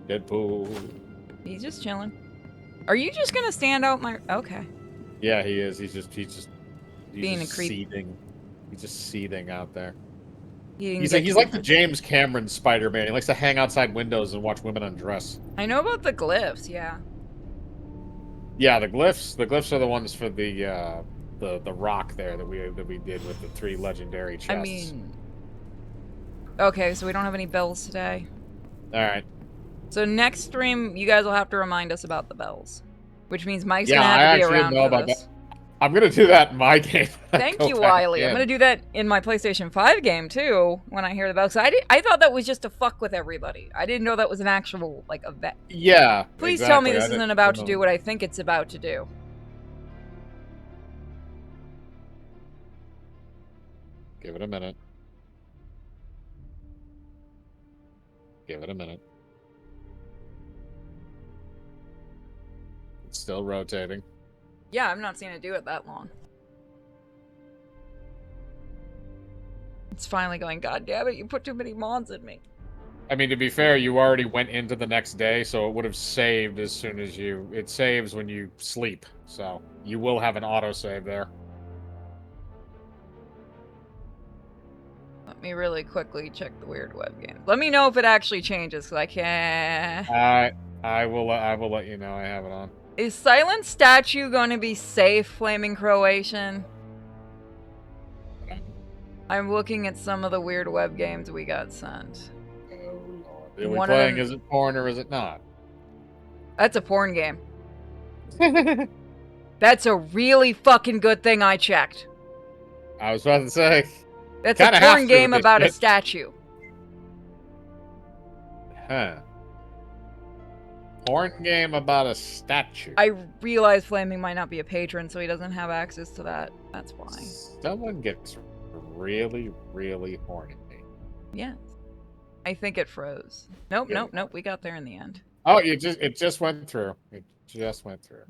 S12: Deadpool.
S1: He's just chilling. Are you just gonna stand out my... Okay.
S12: Yeah, he is. He's just
S1: Being
S12: just
S1: a creep.
S12: seething. He's just seething out there.
S1: He
S12: He's
S1: didn't
S12: like,
S1: get
S12: the James Cameron Spider-Man. He likes to hang outside windows and watch women undress.
S1: I know about the glyphs, yeah.
S12: Yeah, the glyphs. The glyphs are the ones for the rock there that we did with the 3 legendary chests.
S1: I mean... Okay, so we don't have any bells today.
S12: Alright.
S1: So next stream, you guys will have to remind us about the bells. Which means Mike's
S12: Yeah,
S1: gonna
S12: I
S1: have to be
S12: actually
S1: around
S12: didn't know
S1: for
S12: about
S1: this.
S12: that. I'm gonna do that in my game.
S1: Thank
S12: Go
S1: you,
S12: back
S1: Wiley. I'm
S12: in.
S1: gonna do that in my PlayStation 5 game, too, when I hear the bells. I thought that was just to fuck with everybody. I didn't know that was an actual, like, event.
S12: Yeah,
S1: Please tell me
S12: exactly.
S1: this
S12: I
S1: isn't
S12: didn't
S1: about to
S12: know.
S1: do what I think it's about to do.
S12: Give it a minute. Give it a minute. It's still rotating.
S1: Yeah, I've not seen it do it that long. It's finally going, God damn it, you put too many mods in me.
S12: I mean, to be fair, you already went into the next day, so it would have saved as soon as you... It saves when you sleep, so you will have an autosave there.
S1: Let me really quickly check the weird web game. Let me know if it actually changes, because I can't...
S12: I will let you know I have it on.
S1: Is Silent Statue going to be safe, Flaming Croatian? I'm looking at some of the weird web games we got sent.
S12: Oh, Lord. Are we
S1: One of
S12: playing,
S1: them-
S12: is it porn or is it not?
S1: That's a porn game. That's a really fucking good thing I checked.
S12: I was about to say.
S1: That's a
S12: Kinda have
S1: porn
S12: to
S1: game
S12: with this
S1: about a
S12: shit.
S1: statue.
S12: Huh. Porn game about a statue.
S1: I realize Flaming might not be a patron, so he doesn't have access to that. That's why.
S12: Someone gets really, really horny.
S1: Yes. I think it froze. Nope,
S12: Yeah.
S1: nope. We got there in the end.
S12: Oh, it just went through. It just went through.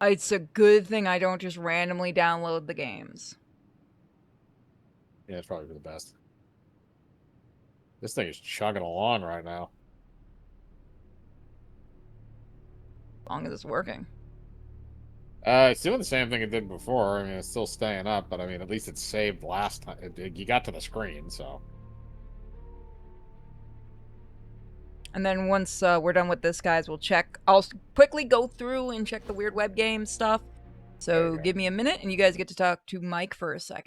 S1: It's a good thing I don't just randomly download the games.
S12: Yeah, it's probably for the best. This thing is chugging along right now.
S1: As long as it's working.
S12: It's doing the same thing it did before. I mean, it's still staying up, but I mean, at least it saved last time. You got to the screen, so.
S1: And then once we're done with this, guys, we'll check. I'll quickly go through and check the weird web game stuff. So give me a minute, and you guys get to talk to Mike for a second.